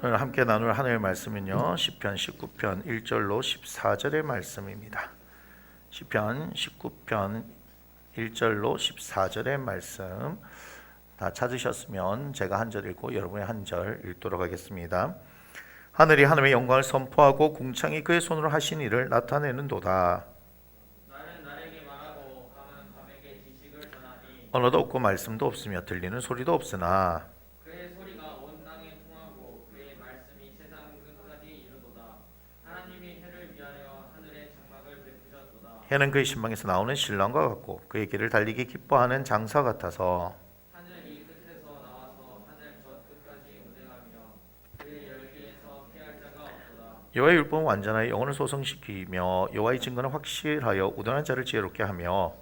오늘 함께 나눌 하나님의 말씀은요, 시편 19편 1절로 14절의 말씀입니다. 시편 19편 1절로 14절의 말씀 다 찾으셨으면 제가 한 절 읽고 여러분이 한 절 읽도록 하겠습니다. 하늘이 하나님의 영광을 선포하고 궁창이 그의 손으로 하신 일을 나타내는도다. 나는 나에게 말하고 밤은 밤에게 지식을 전하니 언어도 없고 말씀도 없으며 들리는 소리도 없으나 그의 소리가 온 땅에 통하고 그의 말씀이 세상 끝까지 이르도다. 하나님이 해를 위하여 하늘의 장막을 베푸셨도다. 해는 그의 신방에서 나오는 신랑과 같고 그의 길을 달리기 기뻐하는 장사 같아서 하늘 이 끝에서 나와서 하늘 저 끝까지 운행하며 그의 열기에서 피할 자가 없도다. 여호와의 율법은 완전하여 영혼을 소성시키며 여호와의 증거는 확실하여 우둔한 자를 지혜롭게 하며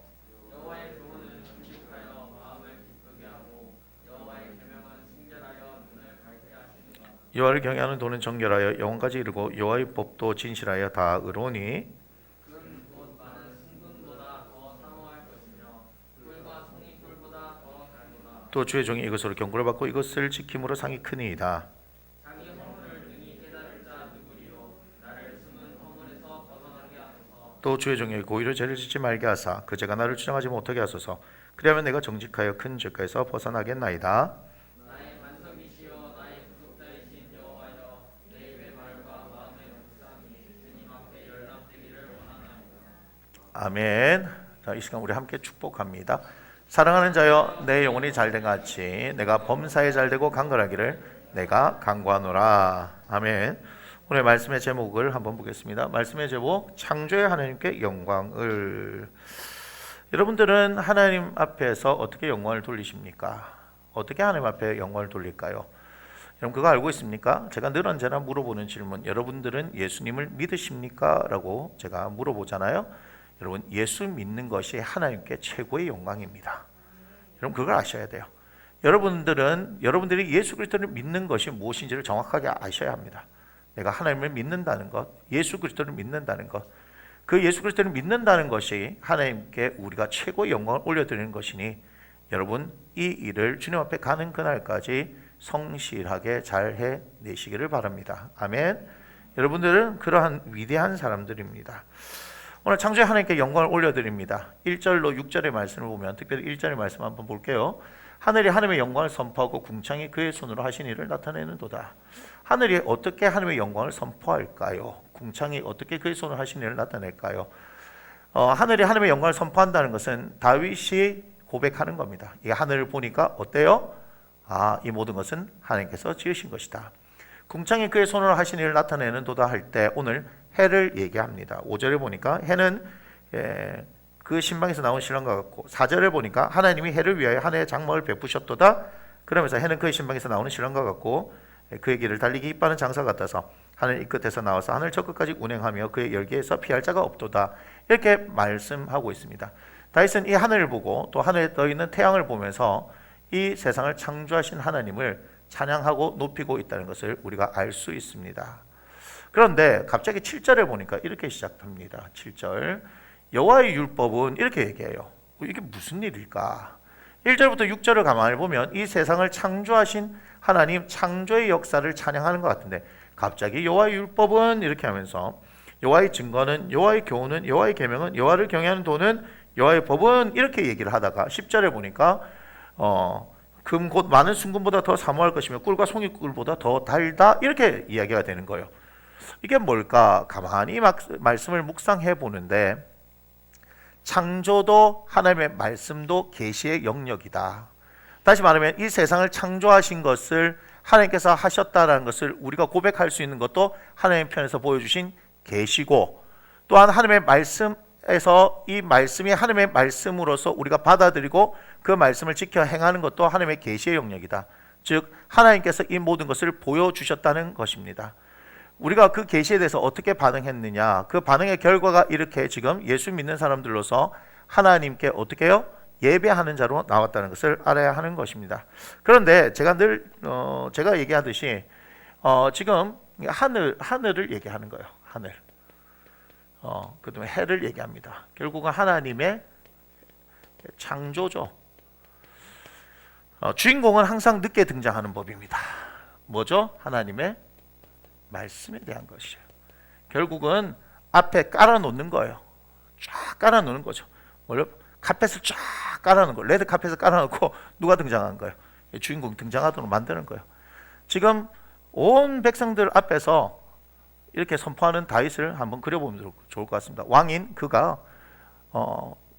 여호와의 교훈은 정직하여 마음을 기쁘게 하고 여호와의 계명은 순결하여 눈을 밝게 하시는가. 여호와를 경외하는 도는 정결하여 영혼까지 이르고 여호와의 법도 진실하여 다 의로우니 그는 곧 많은 승분보다 더 사모할 것이며 꿀과 송이 꿀보다 더 달도다. 또 주의 종이 이것으로 경고를 받고 이것을 지킴으로 상이 크니이다. 자기 허물을 능히 깨달을 자 누구리요. 나를 숨은 허물에서 벗어나게 하소서. 또 주의 종에게 고의로 죄를 짓지 말게 하사 그 죄가 나를 주장하지 못하게 하소서. 그리하면 내가 정직하여 큰 죄가에서 벗어나겠나이다. 나의 반석이시여 나의 구속자이신 여호와여 내 입의 말과 마음의 묵상이 주님 앞에 연락되기를 원하나이다. 아멘. 자, 이 시간 우리 함께 축복합니다. 사랑하는 자여 내 영혼이 잘된 같이 내가 범사에 잘되고 강건하기를 내가 간구하노라. 아멘. 오늘 말씀의 제목을 한번 보겠습니다. 말씀의 제목 창조의 하나님께 영광을. 여러분들은 하나님 앞에서 어떻게 영광을 돌리십니까? 어떻게 하나님 앞에 영광을 돌릴까요? 여러분 그거 알고 있습니까? 제가 늘 언제나 물어보는 질문, 여러분들은 예수님을 믿으십니까? 라고 제가 물어보잖아요. 여러분 예수 믿는 것이 하나님께 최고의 영광입니다. 여러분 그걸 아셔야 돼요. 여러분들이 예수 그리스도를 믿는 것이 무엇인지를 정확하게 아셔야 합니다. 내가 하나님을 믿는다는 것, 예수 그리스도를 믿는다는 것, 그 예수 그리스도를 믿는다는 것이 하나님께 우리가 최고의 영광을 올려드리는 것이니 여러분 이 일을 주님 앞에 가는 그날까지 성실하게 잘 해내시기를 바랍니다. 아멘. 여러분들은 그러한 위대한 사람들입니다. 오늘 창조의 하나님께 영광을 올려드립니다. 1절로 6절의 말씀을 보면 특별히 1절의 말씀 한번 볼게요. 하늘이 하나님의 영광을 선포하고 궁창이 그의 손으로 하신 일을 나타내는도다. 하늘이 어떻게 하나님의 영광을 선포할까요? 궁창이 어떻게 그의 손으로 하신 일을 나타낼까요? 하늘이 하나님의 영광을 선포한다는 것은 다윗이 고백하는 겁니다. 이 하늘을 보니까 어때요? 이 모든 것은 하나님께서 지으신 것이다. 궁창이 그의 손으로 하신 일을 나타내는 도다 할 때 오늘 해를 얘기합니다. 5절에 보니까 해는 그 신방에서 나온 신랑과 같고 4절에 보니까 하나님이 해를 위하여 하늘의 장막을 베푸셨도다. 그러면서 해는 그의 신방에서 나오는 신랑과 같고 그의 길을 달리기 이빠는 장사 같아서 하늘 이 끝에서 나와서 하늘 저 끝까지 운행하며 그의 열기에서 피할 자가 없도다. 이렇게 말씀하고 있습니다. 다윗은 이 하늘을 보고 또 하늘에 떠 있는 태양을 보면서 이 세상을 창조하신 하나님을 찬양하고 높이고 있다는 것을 우리가 알 수 있습니다. 그런데 갑자기 7절에 보니까 이렇게 시작합니다. 7절 여호와의 율법은 이렇게 얘기해요. 이게 무슨 일일까? 1절부터 6절을 가만히 보면 이 세상을 창조하신 하나님 창조의 역사를 찬양하는 것 같은데 갑자기 여호와의 율법은 이렇게 하면서 여호와의 증거는 여호와의 교훈은 여호와의 계명은 여호와를 경외하는 도는 여호와의 법은 이렇게 얘기를 하다가 10절에 보니까 금 곧 많은 순금보다 더 사모할 것이며 꿀과 송이꿀보다 더 달다 이렇게 이야기가 되는 거예요. 이게 뭘까? 가만히 말씀을 묵상해 보는데 창조도 하나님의 말씀도 계시의 영역이다. 다시 말하면 이 세상을 창조하신 것을 하나님께서 하셨다라는 것을 우리가 고백할 수 있는 것도 하나님 편에서 보여주신 계시고 또한 하나님의 말씀에서 이 말씀이 하나님의 말씀으로서 우리가 받아들이고 그 말씀을 지켜 행하는 것도 하나님의 계시의 영역이다. 즉 하나님께서 이 모든 것을 보여주셨다는 것입니다. 우리가 그 계시에 대해서 어떻게 반응했느냐, 그 반응의 결과가 이렇게 지금 예수 믿는 사람들로서 하나님께 어떻게 해요? 예배하는 자로 나왔다는 것을 알아야 하는 것입니다. 그런데 제가 늘 제가 얘기하듯이 지금 하늘을 얘기하는 거예요. 하늘. 그다음에 해를 얘기합니다. 결국은 하나님의 창조죠. 주인공은 항상 늦게 등장하는 법입니다. 뭐죠? 하나님의 말씀에 대한 것이에요. 결국은 앞에 깔아놓는 거예요. 쫙 깔아놓는 거죠. 원래 카펫을 쫙 깔아놓은 거예요. 레드 카펫을 깔아놓고 누가 등장한 거예요? 주인공 등장하도록 만드는 거예요. 지금 온 백성들 앞에서 이렇게 선포하는 다윗을 한번 그려보면 좋을 것 같습니다. 왕인 그가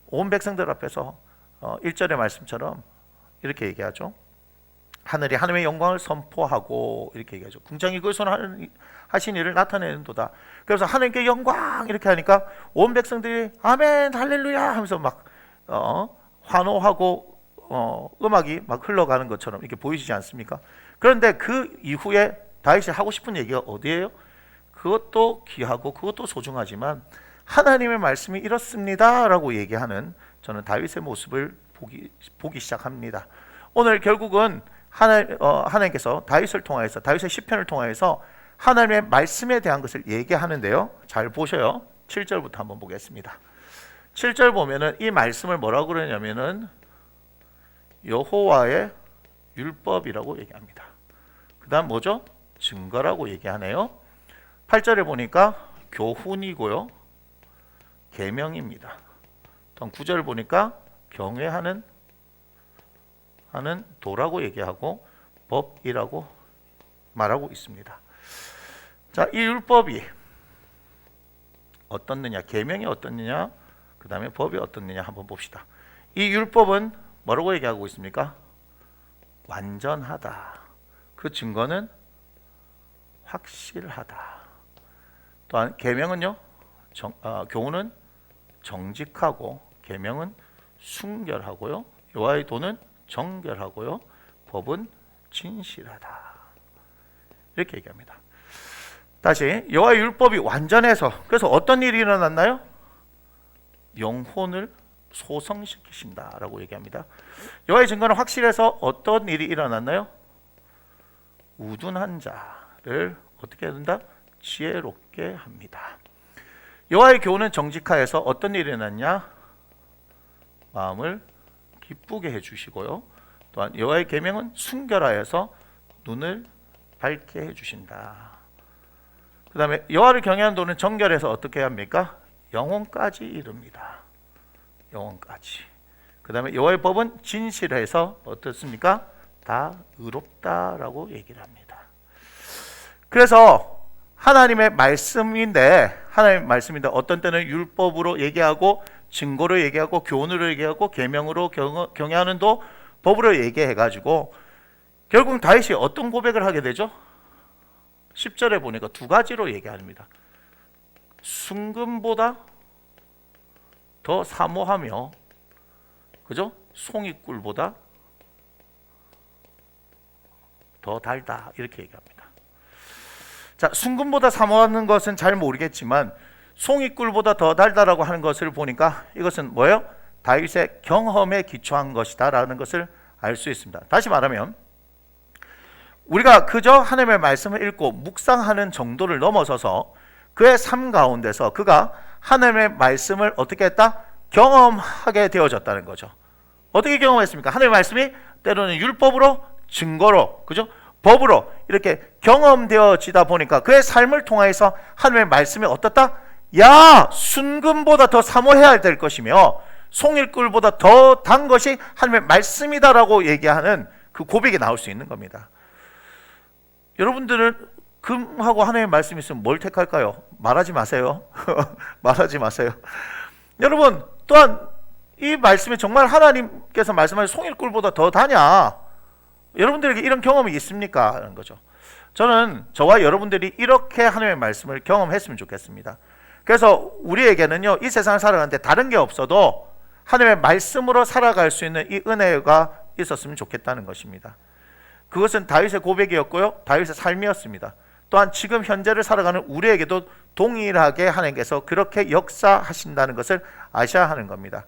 온 백성들 앞에서 1절의 말씀처럼 이렇게 얘기하죠. 하늘이 하나님의 영광을 선포하고 이렇게 얘기하죠. 궁창이 그 손하신 일을 나타내는도다. 그래서 하나님께 영광 이렇게 하니까 온 백성들이 아멘 할렐루야 하면서 막 환호하고 음악이 막 흘러가는 것처럼 이렇게 보이시지 않습니까? 그런데 그 이후에 다윗이 하고 싶은 얘기가 어디예요? 그것도 귀하고 그것도 소중하지만 하나님의 말씀이 이렇습니다 라고 얘기하는 저는 다윗의 모습을 보기 시작합니다. 오늘 결국은 하나님께서 다윗을 통하여서 다윗의 시편을 통하여서 하나님의 말씀에 대한 것을 얘기하는데요. 잘 보셔요. 7절부터 한번 보겠습니다. 7절 보면은 이 말씀을 뭐라고 그러냐면은 여호와의 율법이라고 얘기합니다. 그 다음 뭐죠? 증거라고 얘기하네요. 8절에 보니까 교훈이고요. 계명입니다. 또 9절 보니까 경외하는 도라고 얘기하고 법이라고 말하고 있습니다. 자, 이 율법이 어떻느냐, 계명이 어떻느냐, 그 다음에 법이 어떻느냐 한번 봅시다. 이 율법은 뭐라고 얘기하고 있습니까? 완전하다. 그 증거는 확실하다. 또한 계명은요, 교훈은 정직하고 계명은 순결하고요, 여호와의 도는 정결하고요, 법은 진실하다. 이렇게 얘기합니다. 다시 여호와의 율법이 완전해서 그래서 어떤 일이 일어났나요? 영혼을 소성시키신다라고 얘기합니다. 여호와의 증거는 확실해서 어떤 일이 일어났나요? 우둔한 자를 어떻게 한다? 지혜롭게 합니다. 여호와의 교훈은 정직하여서 어떤 일이 일어났냐? 마음을 기쁘게 해주시고요. 또한 여호와의 계명은 순결하여서 눈을 밝게 해주신다. 그 다음에 여호와를 경외하는 도는 정결해서 어떻게 합니까? 영혼까지 이릅니다. 영혼까지. 그 다음에 여호와의 법은 진실해서 어떻습니까? 다 의롭다라고 얘기를 합니다. 그래서 하나님의 말씀인데 어떤 때는 율법으로 얘기하고 증거로 얘기하고 교훈으로 얘기하고 계명으로 경외하는 도 법으로 얘기해가지고 결국 다윗이 어떤 고백을 하게 되죠? 10절에 보니까 두 가지로 얘기합니다. 순금보다 더 사모하며, 그죠? 송이꿀보다 더 달다 이렇게 얘기합니다. 자, 순금보다 사모하는 것은 잘 모르겠지만 송이꿀보다 더 달다라고 하는 것을 보니까 이것은 뭐예요? 다윗의 경험에 기초한 것이다라는 것을 알 수 있습니다. 다시 말하면 우리가 그저 하나님의 말씀을 읽고 묵상하는 정도를 넘어서서 그의 삶 가운데서 그가 하나님의 말씀을 어떻게 했다? 경험하게 되어졌다는 거죠. 어떻게 경험했습니까? 하나님의 말씀이 때로는 율법으로, 증거로, 그죠? 법으로 이렇게 경험되어지다 보니까 그의 삶을 통해서 하나님의 말씀이 어떻다? 야, 순금보다 더 사모해야 될 것이며 송일꿀보다 더 단 것이 하나님의 말씀이다라고 얘기하는 그 고백이 나올 수 있는 겁니다. 여러분들은 금하고 하나님의 말씀이 있으면 뭘 택할까요? 말하지 마세요. 말하지 마세요. 여러분, 또한 이 말씀이 정말 하나님께서 말씀하신 송일꿀보다 더 다냐? 여러분들에게 이런 경험이 있습니까? 하는 거죠. 저는 저와 여러분들이 이렇게 하나님의 말씀을 경험했으면 좋겠습니다. 그래서 우리에게는요, 이 세상을 살아가는데 다른 게 없어도 하나님의 말씀으로 살아갈 수 있는 이 은혜가 있었으면 좋겠다는 것입니다. 그것은 다윗의 고백이었고요, 다윗의 삶이었습니다. 또한 지금 현재를 살아가는 우리에게도 동일하게 하나님께서 그렇게 역사하신다는 것을 아셔야 하는 겁니다.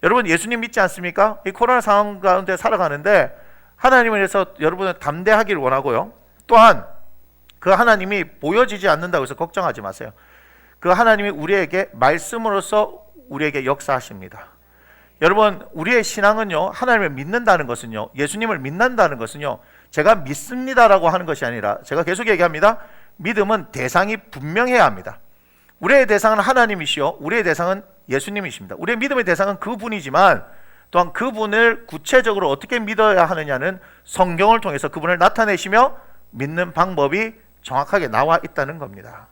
여러분, 예수님 믿지 않습니까? 이 코로나 상황 가운데 살아가는데 하나님을 위해서 여러분은 담대하기를 원하고요, 또한 그 하나님이 보여지지 않는다고 해서 걱정하지 마세요. 그 하나님이 우리에게 말씀으로서 우리에게 역사하십니다. 여러분, 우리의 신앙은요, 하나님을 믿는다는 것은요, 예수님을 믿는다는 것은요, 제가 믿습니다라고 하는 것이 아니라 제가 계속 얘기합니다. 믿음은 대상이 분명해야 합니다. 우리의 대상은 하나님이시요 우리의 대상은 예수님이십니다. 우리의 믿음의 대상은 그분이지만 또한 그분을 구체적으로 어떻게 믿어야 하느냐는 성경을 통해서 그분을 나타내시며 믿는 방법이 정확하게 나와 있다는 겁니다.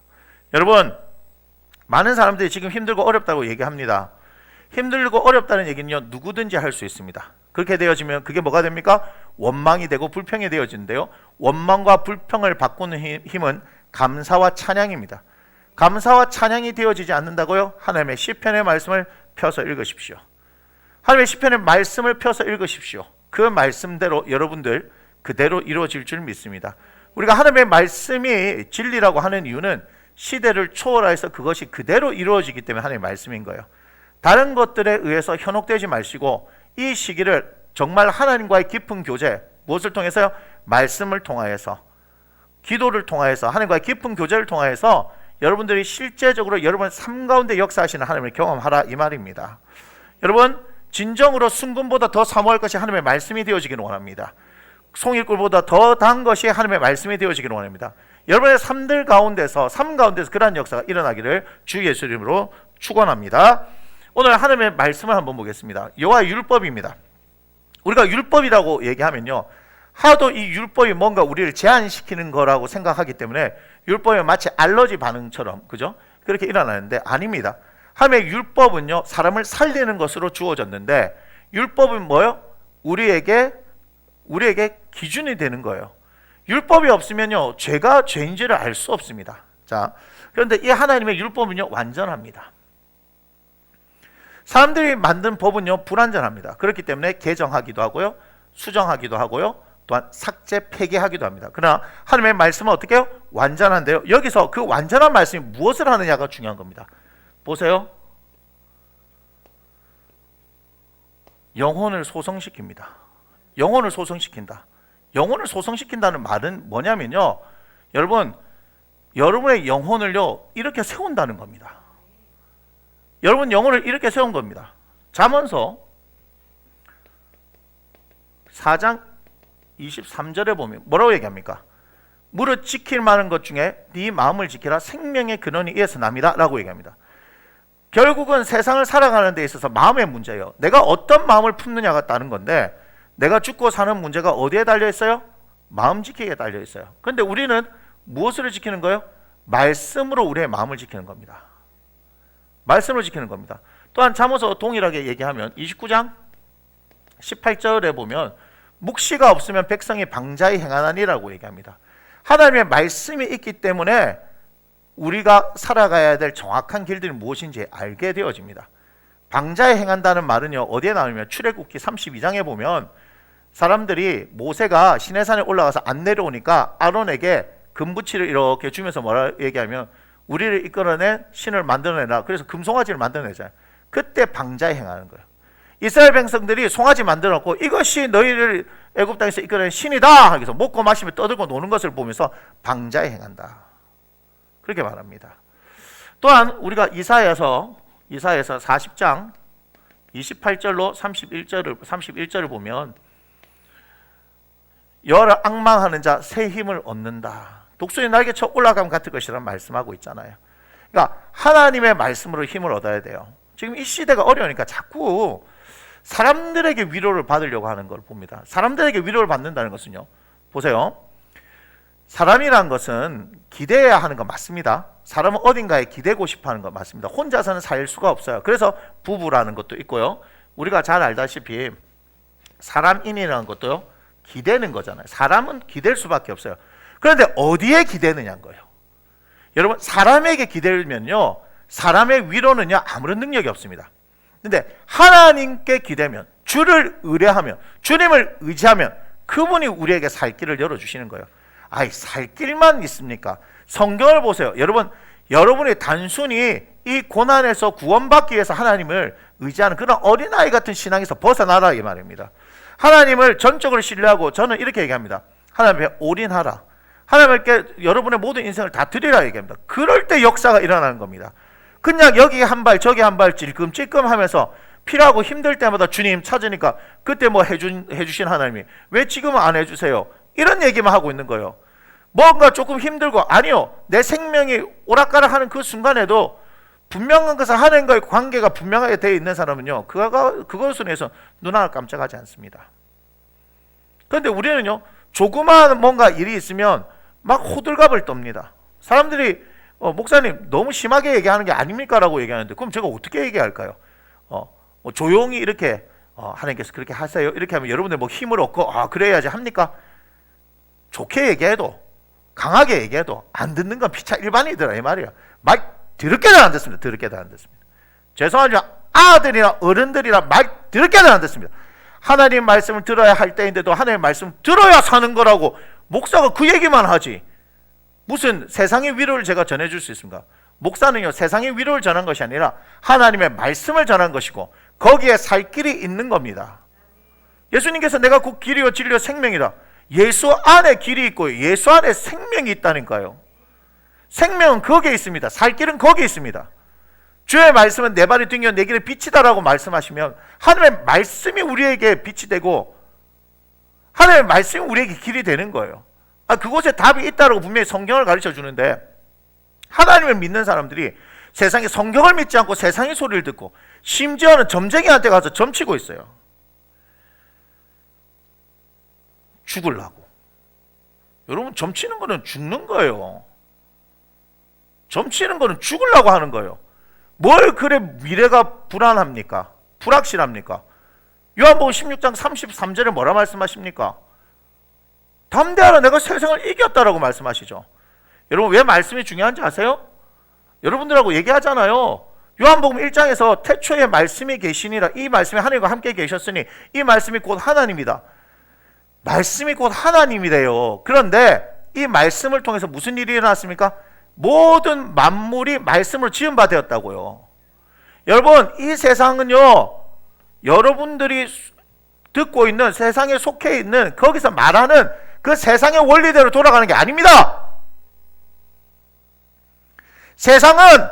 여러분, 많은 사람들이 지금 힘들고 어렵다고 얘기합니다. 힘들고 어렵다는 얘기는요, 누구든지 할 수 있습니다. 그렇게 되어지면 그게 뭐가 됩니까? 원망이 되고 불평이 되어지는데요, 원망과 불평을 바꾸는 힘은 감사와 찬양입니다. 감사와 찬양이 되어지지 않는다고요? 하나님의 시편의 말씀을 펴서 읽으십시오. 하나님의 시편의 말씀을 펴서 읽으십시오. 그 말씀대로 여러분들 그대로 이루어질 줄 믿습니다. 우리가 하나님의 말씀이 진리라고 하는 이유는 시대를 초월해서 그것이 그대로 이루어지기 때문에 하나님의 말씀인 거예요. 다른 것들에 의해서 현혹되지 마시고 이 시기를 정말 하나님과의 깊은 교제, 무엇을 통해서요? 말씀을 통하여서, 기도를 통하여서, 하나님과의 깊은 교제를 통하여서 여러분들이 실제적으로 여러분의 삶 가운데 역사하시는 하나님을 경험하라, 이 말입니다. 여러분, 진정으로 순금보다 더 사모할 것이 하나님의 말씀이 되어지기를 원합니다. 송이꿀보다 더 단 것이 하나님의 말씀이 되어지기를 원합니다. 여러분의 삶 가운데서 그러한 역사가 일어나기를 주 예수 이름으로 축원합니다. 오늘 하나님의 말씀을 한번 보겠습니다. 여호와의 율법입니다. 우리가 율법이라고 얘기하면요, 하도 이 율법이 뭔가 우리를 제한시키는 거라고 생각하기 때문에 율법이 마치 알러지 반응처럼, 그죠? 그렇게 일어나는데 아닙니다. 하나님의 율법은요, 사람을 살리는 것으로 주어졌는데, 율법은 뭐예요? 우리에게 기준이 되는 거예요. 율법이 없으면요, 죄가 죄인지를 알 수 없습니다. 자, 그런데 이 하나님의 율법은요, 완전합니다. 사람들이 만든 법은요, 불완전합니다. 그렇기 때문에 개정하기도 하고요, 수정하기도 하고요, 또한 삭제, 폐기하기도 합니다. 그러나 하나님의 말씀은 어떻게 해요? 완전한데요, 여기서 그 완전한 말씀이 무엇을 하느냐가 중요한 겁니다. 보세요. 영혼을 소성시킵니다. 영혼을 소성시킨다. 영혼을 소성시킨다는 말은 뭐냐면요, 여러분, 여러분의 영혼을요, 이렇게 세운다는 겁니다. 여러분 영혼을 이렇게 세운 겁니다. 잠언서 4장 23절에 보면 뭐라고 얘기합니까? 무릇 지킬 만한 것 중에 네 마음을 지키라, 생명의 근원이 이에서 남이다 라고 얘기합니다. 결국은 세상을 살아가는 데 있어서 마음의 문제예요. 내가 어떤 마음을 품느냐가 따른 건데, 내가 죽고 사는 문제가 어디에 달려 있어요? 마음 지키기에 달려 있어요. 그런데 우리는 무엇으로 지키는 거예요? 말씀으로 우리의 마음을 지키는 겁니다. 말씀을 지키는 겁니다. 또한 잠언서 동일하게 얘기하면 29장 18절에 보면 묵시가 없으면 백성이 방자히 행하나니라고 얘기합니다. 하나님의 말씀이 있기 때문에 우리가 살아가야 될 정확한 길들이 무엇인지 알게 되어집니다. 방자에 행한다는 말은요, 어디에 나오냐면 출애굽기 32장에 보면 사람들이 모세가 시내산에 올라가서 안 내려오니까 아론에게 금붙이를 이렇게 주면서 뭐라 얘기하면 우리를 이끌어낸 신을 만들어내라. 그래서 금송아지를 만들어내잖아요. 그때 방자에 행하는 거예요. 이스라엘 백성들이 송아지 만들어놓고 이것이 너희를 애굽 땅에서 이끌어낸 신이다. 그래서 먹고 마시며 떠들고 노는 것을 보면서 방자에 행한다. 그렇게 말합니다. 또한 우리가 이사야서 40장 28절로 31절을 보면 여호와를 앙망하는 자 새 힘을 얻는다. 독수리 날개 쳐 올라감 같은 것이라는 말씀하고 있잖아요. 그러니까 하나님의 말씀으로 힘을 얻어야 돼요. 지금 이 시대가 어려우니까 자꾸 사람들에게 위로를 받으려고 하는 걸 봅니다. 사람들에게 위로를 받는다는 것은요, 보세요. 사람이란 것은 기대해야 하는 건 맞습니다. 사람은 어딘가에 기대고 싶어 하는 건 맞습니다. 혼자서는 살 수가 없어요. 그래서 부부라는 것도 있고요, 우리가 잘 알다시피 사람인이라는 것도요, 기대는 거잖아요. 사람은 기댈 수밖에 없어요. 그런데 어디에 기대느냐는 거예요. 여러분, 사람에게 기대면요, 사람의 위로는요, 아무런 능력이 없습니다. 근데 하나님께 기대면, 주를 의뢰하면, 주님을 의지하면 그분이 우리에게 살 길을 열어주시는 거예요. 아이, 살 길만 있습니까? 성경을 보세요. 여러분이 단순히 이 고난에서 구원받기 위해서 하나님을 의지하는 그런 어린아이 같은 신앙에서 벗어나라, 이 말입니다. 하나님을 전적으로 신뢰하고, 저는 이렇게 얘기합니다. 하나님께 올인하라. 하나님께 여러분의 모든 인생을 다 드리라 얘기합니다. 그럴 때 역사가 일어나는 겁니다. 그냥 여기 한 발 저기 한 발 찔끔찔끔 하면서 필요하고 힘들 때마다 주님 찾으니까 그때 뭐 해주신 하나님이 왜 지금은 안 해주세요? 이런 얘기만 하고 있는 거예요. 뭔가 조금 힘들고, 아니요, 내 생명이 오락가락하는 그 순간에도 분명한 것은 하나님과의 관계가 분명하게 되어 있는 사람은요, 그것으로 해서 눈 하나 깜짝하지 않습니다. 그런데 우리는요, 조그마한 뭔가 일이 있으면 막 호들갑을 떱니다. 사람들이 목사님 너무 심하게 얘기하는 게 아닙니까? 라고 얘기하는데, 그럼 제가 어떻게 얘기할까요? 조용히 이렇게 하나님께서 그렇게 하세요, 이렇게 하면 여러분들 뭐 힘을 얻고 그래야지 합니까? 좋게 얘기해도, 강하게 얘기해도 안 듣는 건 피차 일반이더라, 이 말이야. 말 더럽게도 안 듣습니다. 더럽게도 안 듣습니다. 죄송하지만 아들이나 어른들이나 말 더럽게도 안 듣습니다. 하나님 말씀을 들어야 할 때인데도 하나님 말씀 들어야 사는 거라고 목사가 그 얘기만 하지, 무슨 세상의 위로를 제가 전해줄 수 있습니까? 목사는요, 세상의 위로를 전한 것이 아니라 하나님의 말씀을 전한 것이고 거기에 살 길이 있는 겁니다. 예수님께서 내가 곧 길이요 진리요 생명이다. 예수 안에 길이 있고 예수 안에 생명이 있다니까요. 생명은 거기에 있습니다. 살 길은 거기에 있습니다. 주의 말씀은 내 발이 등이요 내 길의 빛이다라고 말씀하시면 하나님의 말씀이 우리에게 빛이 되고 하나님의 말씀이 우리에게 길이 되는 거예요. 그곳에 답이 있다라고 분명히 성경을 가르쳐 주는데, 하나님을 믿는 사람들이 세상에 성경을 믿지 않고 세상의 소리를 듣고 심지어는 점쟁이한테 가서 점치고 있어요. 죽으려고. 여러분, 점치는 거는 죽는 거예요. 점치는 거는 죽으려고 하는 거예요. 뭘 그래 미래가 불안합니까? 불확실합니까? 요한복음 16장 33절에 뭐라 말씀하십니까? 담대하라, 내가 세상을 이겼다라고 말씀하시죠. 여러분, 왜 말씀이 중요한지 아세요? 여러분들하고 얘기하잖아요. 요한복음 1장에서 태초에 말씀이 계시니라, 이 말씀이 하나님과 함께 계셨으니 이 말씀이 곧 하나님이다. 말씀이 곧 하나님이래요. 그런데 이 말씀을 통해서 무슨 일이 일어났습니까? 모든 만물이 말씀으로 지은 바 되었다고요. 여러분, 이 세상은요, 여러분들이 듣고 있는 세상에 속해 있는 거기서 말하는 그 세상의 원리대로 돌아가는 게 아닙니다. 세상은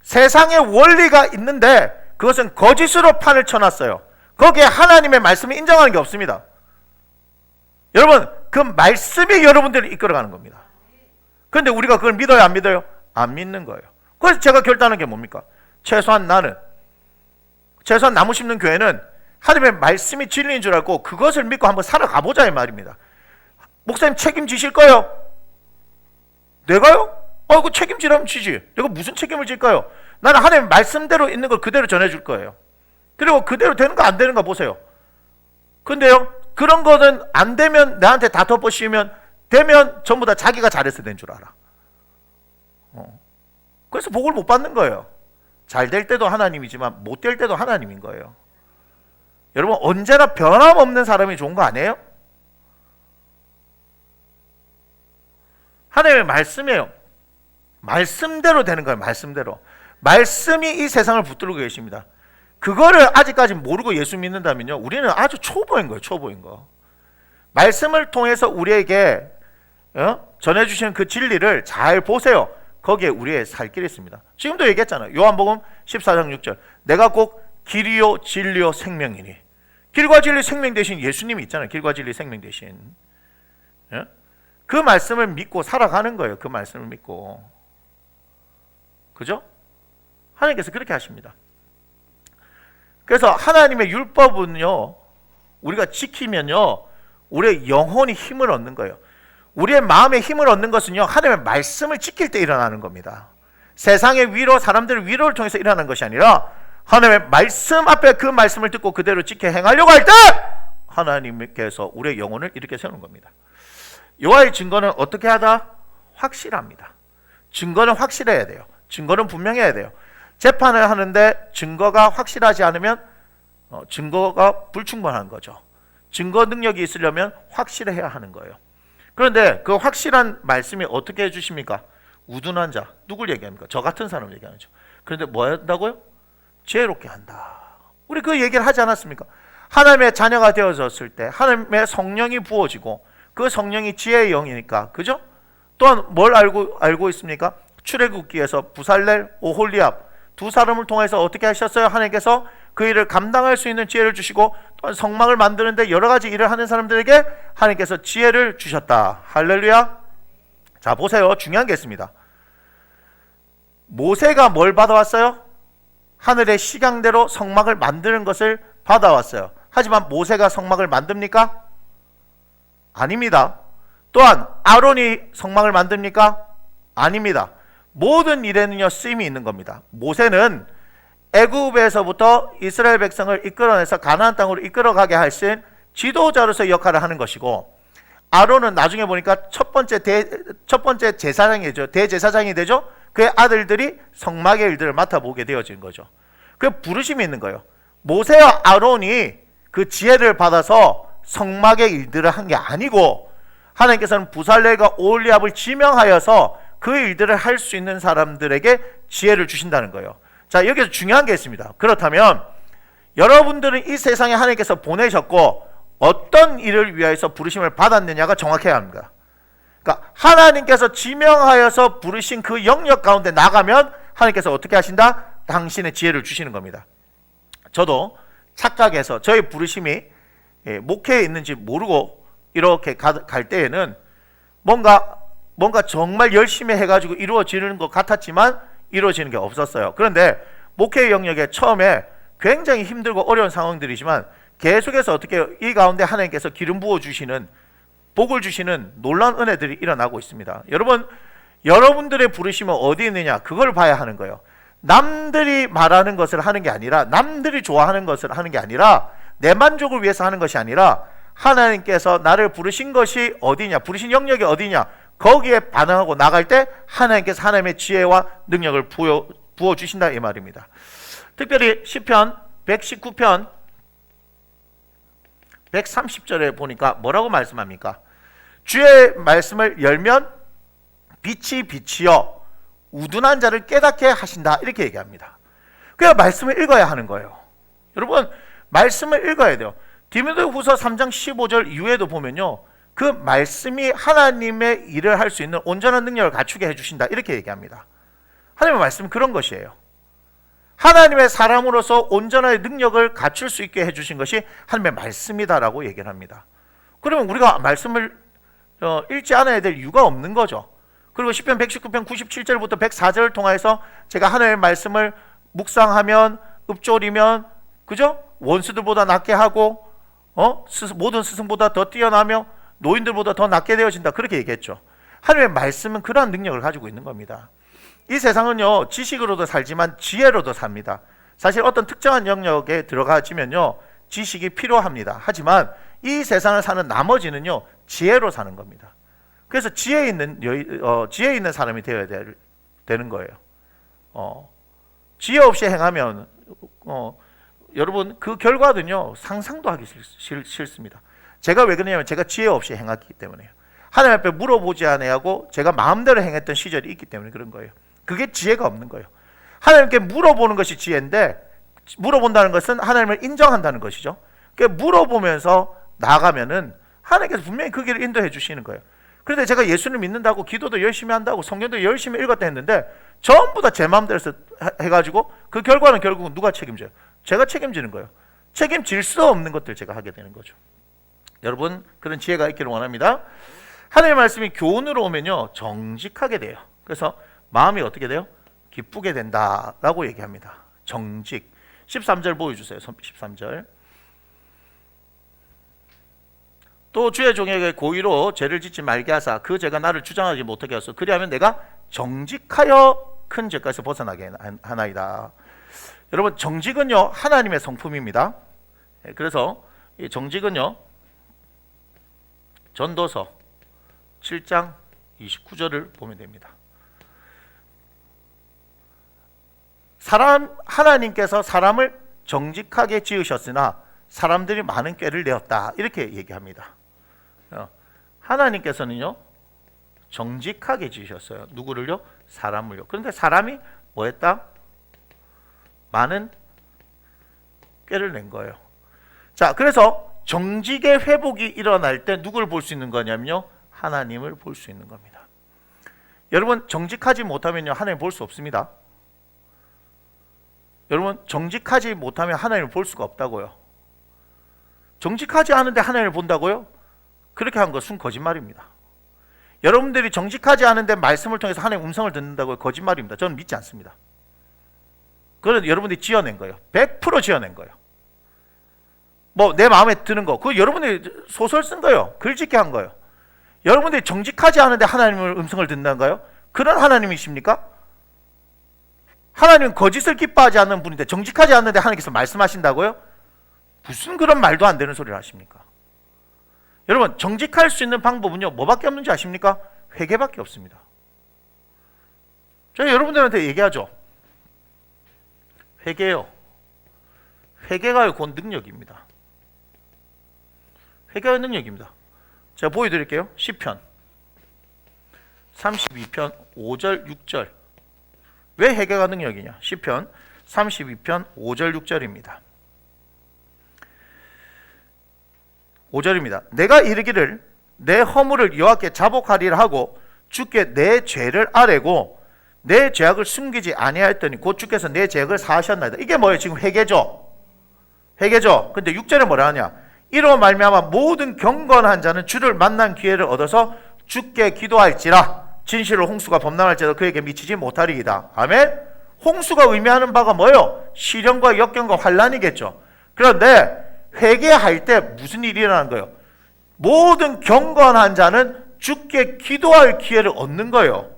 세상의 원리가 있는데 그것은 거짓으로 판을 쳐놨어요. 거기에 하나님의 말씀을 인정하는 게 없습니다. 여러분, 그 말씀이 여러분들을 이끌어가는 겁니다. 그런데 우리가 그걸 믿어요, 안 믿어요? 안 믿는 거예요. 그래서 제가 결단한 게 뭡니까? 최소한 나무 심는 교회는 하나님의 말씀이 진리인 줄 알고 그것을 믿고 한번 살아가보자, 이 말입니다. 목사님 책임지실 거예요? 내가요? 그 책임지라면 지지. 내가 무슨 책임을 질까요? 나는 하나님의 말씀대로 있는 걸 그대로 전해줄 거예요. 그리고 그대로 되는 거 안 되는 거 보세요. 근데요, 그런 거는 안 되면 나한테 다 덮어씌우면, 되면 전부 다 자기가 잘해서 된 줄 알아. 그래서 복을 못 받는 거예요. 잘 될 때도 하나님이지만 못 될 때도 하나님인 거예요. 여러분, 언제나 변함없는 사람이 좋은 거 아니에요? 하나님의 말씀이에요. 말씀대로 되는 거예요. 말씀대로. 말씀이 이 세상을 붙들고 계십니다. 그거를 아직까지 모르고 예수 믿는다면요, 우리는 아주 초보인 거예요. 초보인 거. 말씀을 통해서 우리에게 전해주시는 그 진리를 잘 보세요. 거기에 우리의 살 길이 있습니다. 지금도 얘기했잖아요. 요한복음 14장 6절, 내가 꼭 길이요 진리요 생명이니. 길과 진리 생명 대신 예수님이 있잖아요. 길과 진리 생명 대신. 그 말씀을 믿고 살아가는 거예요. 그 말씀을 믿고. 그죠? 하나님께서 그렇게 하십니다. 그래서 하나님의 율법은요, 우리가 지키면요, 우리의 영혼이 힘을 얻는 거예요. 우리의 마음에 힘을 얻는 것은요, 하나님의 말씀을 지킬 때 일어나는 겁니다. 세상의 위로, 사람들의 위로를 통해서 일어나는 것이 아니라 하나님의 말씀 앞에 그 말씀을 듣고 그대로 지켜 행하려고 할 때 하나님께서 우리의 영혼을 이렇게 세우는 겁니다. 여호와의 증거는 어떻게 하다? 확실합니다. 증거는 확실해야 돼요. 증거는 분명해야 돼요. 재판을 하는데 증거가 확실하지 않으면 증거가 불충분한 거죠. 증거 능력이 있으려면 확실해야 하는 거예요. 그런데 그 확실한 말씀이 어떻게 해주십니까? 우둔한 자, 누굴 얘기합니까? 저 같은 사람을 얘기하죠. 그런데 뭐 한다고요? 지혜롭게 한다. 우리 그 얘기를 하지 않았습니까? 하나님의 자녀가 되어졌을 때 하나님의 성령이 부어지고 그 성령이 지혜의 영이니까, 그죠? 또한 뭘 알고 있습니까? 출애굽기에서 부살렐, 오홀리압 두 사람을 통해서 어떻게 하셨어요? 하나님께서 그 일을 감당할 수 있는 지혜를 주시고, 또한 성막을 만드는데 여러 가지 일을 하는 사람들에게 하나님께서 지혜를 주셨다. 할렐루야. 자, 보세요. 중요한 게 있습니다. 모세가 뭘 받아왔어요? 하늘의 식양대로 성막을 만드는 것을 받아왔어요. 하지만 모세가 성막을 만듭니까? 아닙니다. 또한 아론이 성막을 만듭니까? 아닙니다. 모든 일에는요 쓰임이 있는 겁니다. 모세는 애굽에서부터 이스라엘 백성을 이끌어내서 가나안 땅으로 이끌어가게 하신 지도자로서의 역할을 하는 것이고, 아론은 나중에 보니까 첫 번째 제사장이죠. 대제사장이 되죠. 그의 아들들이 성막의 일들을 맡아보게 되어진 거죠. 그 부르심이 있는 거예요. 모세와 아론이 그 지혜를 받아서 성막의 일들을 한 게 아니고, 하나님께서는 부살렐과 오홀리압을 지명하여서 그 일들을 할 수 있는 사람들에게 지혜를 주신다는 거예요. 자, 여기서 중요한 게 있습니다. 그렇다면 여러분들은 이 세상에 하나님께서 보내셨고 어떤 일을 위하여서 부르심을 받았느냐가 정확해야 합니다. 그러니까 하나님께서 지명하여서 부르신 그 영역 가운데 나가면 하나님께서 어떻게 하신다? 당신의 지혜를 주시는 겁니다. 저도 착각해서 저의 부르심이 목회에 있는지 모르고 이렇게 갈 때에는 뭔가 정말 열심히 해가지고 이루어지는 것 같았지만 이루어지는 게 없었어요. 그런데 목회 영역에 처음에 굉장히 힘들고 어려운 상황들이지만 계속해서 어떻게 이 가운데 하나님께서 기름 부어주시는, 복을 주시는 놀라운 은혜들이 일어나고 있습니다. 여러분들의 부르심은 어디 있느냐, 그걸 봐야 하는 거예요. 남들이 말하는 것을 하는 게 아니라, 남들이 좋아하는 것을 하는 게 아니라, 내 만족을 위해서 하는 것이 아니라 하나님께서 나를 부르신 것이 어디냐, 부르신 영역이 어디냐, 거기에 반응하고 나갈 때 하나님께서 하나님의 지혜와 능력을 부어주신다 이 말입니다. 특별히 시편 119편 130절에 보니까 뭐라고 말씀합니까? 주의 말씀을 열면 빛이 비치어 우둔한 자를 깨닫게 하신다, 이렇게 얘기합니다. 그래야 말씀을 읽어야 하는 거예요. 여러분, 말씀을 읽어야 돼요. 디모데후서 3장 15절 이후에도 보면요, 그 말씀이 하나님의 일을 할 수 있는 온전한 능력을 갖추게 해주신다, 이렇게 얘기합니다. 하나님의 말씀은 그런 것이에요. 하나님의 사람으로서 온전한 능력을 갖출 수 있게 해주신 것이 하나님의 말씀이다라고 얘기를 합니다. 그러면 우리가 말씀을 읽지 않아야 될 이유가 없는 거죠. 그리고 시편 119편 97절부터 104절을 통해서 제가 하나님의 말씀을 묵상하면, 읊조리면, 그죠? 원수들보다 낫게 하고, 모든 스승보다 더 뛰어나며 노인들보다 더 낫게 되어진다, 그렇게 얘기했죠. 하나님의 말씀은 그러한 능력을 가지고 있는 겁니다. 이 세상은요, 지식으로도 살지만 지혜로도 삽니다. 사실 어떤 특정한 영역에 들어가지면요, 지식이 필요합니다. 하지만 이 세상을 사는 나머지는요, 지혜로 사는 겁니다. 그래서 지혜 있는 사람이 되어야 되는 거예요. 지혜 없이 행하면 여러분, 그 결과는요, 상상도 하기 싫습니다. 제가 왜 그러냐면 제가 지혜 없이 행했기 때문에요. 하나님 앞에 물어보지 않아야하고 제가 마음대로 행했던 시절이 있기 때문에 그런 거예요. 그게 지혜가 없는 거예요. 하나님께 물어보는 것이 지혜인데, 물어본다는 것은 하나님을 인정한다는 것이죠. 그러니까 물어보면서 나아가면은 하나님께서 분명히 그 길을 인도해 주시는 거예요. 그런데 제가 예수를 믿는다고 기도도 열심히 한다고 성경도 열심히 읽었다 했는데 전부 다 제 마음대로 해가지고 그 결과는 결국은 누가 책임져요? 제가 책임지는 거예요. 책임질 수 없는 것들 제가 하게 되는 거죠. 여러분, 그런 지혜가 있기를 원합니다. 하나님의 말씀이 교훈으로 오면요, 정직하게 돼요. 그래서 마음이 어떻게 돼요? 기쁘게 된다라고 얘기합니다. 정직. 13절 보여주세요. 13절. 또 주의 종에게 고의로 죄를 짓지 말게 하사 그 죄가 나를 주장하지 못하게 하소서. 그리하면 내가 정직하여 큰 죄까지 벗어나게 하나이다. 여러분, 정직은요, 하나님의 성품입니다. 그래서 이 정직은요, 전도서 7장 29절을 보면 됩니다. 하나님께서 사람을 정직하게 지으셨으나 사람들이 많은 꾀를 내었다, 이렇게 얘기합니다. 하나님께서는요, 정직하게 지으셨어요. 누구를요? 사람을요. 그런데 사람이 뭐 했다? 많은 꾀를 낸 거예요. 자, 그래서 정직의 회복이 일어날 때 누구를 볼 수 있는 거냐면요, 하나님을 볼 수 있는 겁니다. 여러분, 정직하지 못하면요, 하나님 볼 수 없습니다. 여러분, 정직하지 못하면 하나님을 볼 수가 없다고요. 정직하지 않은데 하나님을 본다고요? 그렇게 한 것은 거짓말입니다. 여러분들이 정직하지 않은데 말씀을 통해서 하나님의 음성을 듣는다고 거짓말입니다. 저는 믿지 않습니다. 그건 여러분들이 지어낸 거예요. 100% 지어낸 거예요. 뭐 내 마음에 드는 거, 그거 여러분들이 소설 쓴 거예요. 글짓기 한 거예요. 여러분들이 정직하지 않은데 하나님의 음성을 듣는다는가요? 그런 하나님이십니까? 하나님은 거짓을 기뻐하지 않는 분인데 정직하지 않는데 하나님께서 말씀하신다고요? 무슨 그런 말도 안 되는 소리를 하십니까? 여러분, 정직할 수 있는 방법은요, 뭐밖에 없는지 아십니까? 회개밖에 없습니다. 저희 여러분들한테 얘기하죠. 회개요. 회개가 곧 능력입니다. 회개가 능력입니다. 제가 보여드릴게요. 시편 32편 5절 6절. 왜 회개가 능력이냐? 시편 32편 5절 6절입니다. 5절입니다. 내가 이르기를 내 허물을 여호와께 자복하리라 하고 주께 내 죄를 아뢰고 내 죄악을 숨기지 아니하였더니 곧 주께서 내 죄악을 사하셨나이다. 이게 뭐예요? 지금 회개죠. 회개죠. 근데 6절에 뭐라 하냐? 이로 말미암아 모든 경건한 자는 주를 만난 기회를 얻어서 주께 기도할지라 진실로 홍수가 범람할지라도 그에게 미치지 못하리이다. 아멘. 홍수가 의미하는 바가 뭐예요? 시련과 역경과 환란이겠죠. 그런데 회개할 때 무슨 일이 일어나는 거예요? 모든 경건한 자는 주께 기도할 기회를 얻는 거예요.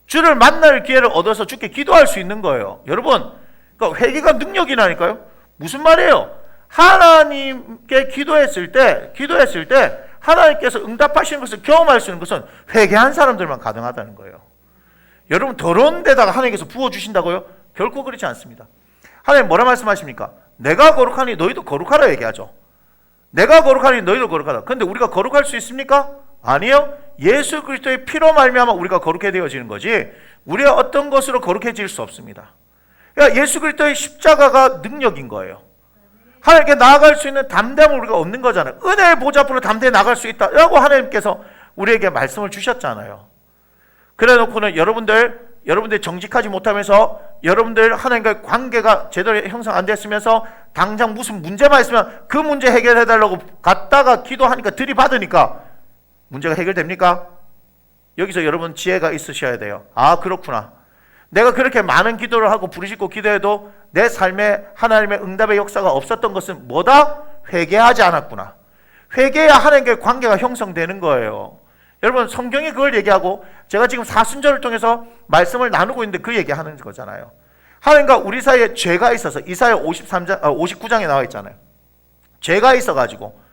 주를 만날 기회를 얻어서 주께 기도할 수 있는 거예요. 여러분, 그러니까 회개가 능력이라니까요. 무슨 말이에요? 하나님께 기도했을 때 하나님께서 응답하시는 것을 경험할 수 있는 것은 회개한 사람들만 가능하다는 거예요. 여러분, 더러운 데다가 하나님께서 부어주신다고요? 결코 그렇지 않습니다. 하나님 뭐라 말씀하십니까? 내가 거룩하니 너희도 거룩하라 얘기하죠. 내가 거룩하니 너희도 거룩하라. 그런데 우리가 거룩할 수 있습니까? 아니요. 예수 그리스도의 피로 말미암아 우리가 거룩해 되어지는 거지 우리가 어떤 것으로 거룩해질 수 없습니다. 그러니까 예수 그리스도의 십자가가 능력인 거예요. 하나님께 나아갈 수 있는 담대함을 우리가 얻는 거잖아요. 은혜의 보좌 앞으로 담대히 나갈 수 있다라고 하나님께서 우리에게 말씀을 주셨잖아요. 그래 놓고는 여러분들 정직하지 못하면서 여러분들 하나님과의 관계가 제대로 형성 안 됐으면서 당장 무슨 문제만 있으면 그 문제 해결해달라고 갔다가 기도하니까 들이받으니까 문제가 해결됩니까? 여기서 여러분 지혜가 있으셔야 돼요. 아, 그렇구나. 내가 그렇게 많은 기도를 하고 부르짖고 기도해도 내 삶에 하나님의 응답의 역사가 없었던 것은 뭐다? 회개하지 않았구나. 회개해야 하나님과의 관계가 형성되는 거예요. 여러분, 성경이 그걸 얘기하고 제가 지금 사순절을 통해서 말씀을 나누고 있는데 그 얘기하는 거잖아요. 하나님과 우리 사이에 죄가 있어서 이사야 59장에 나와 있잖아요. 죄가 있어가지고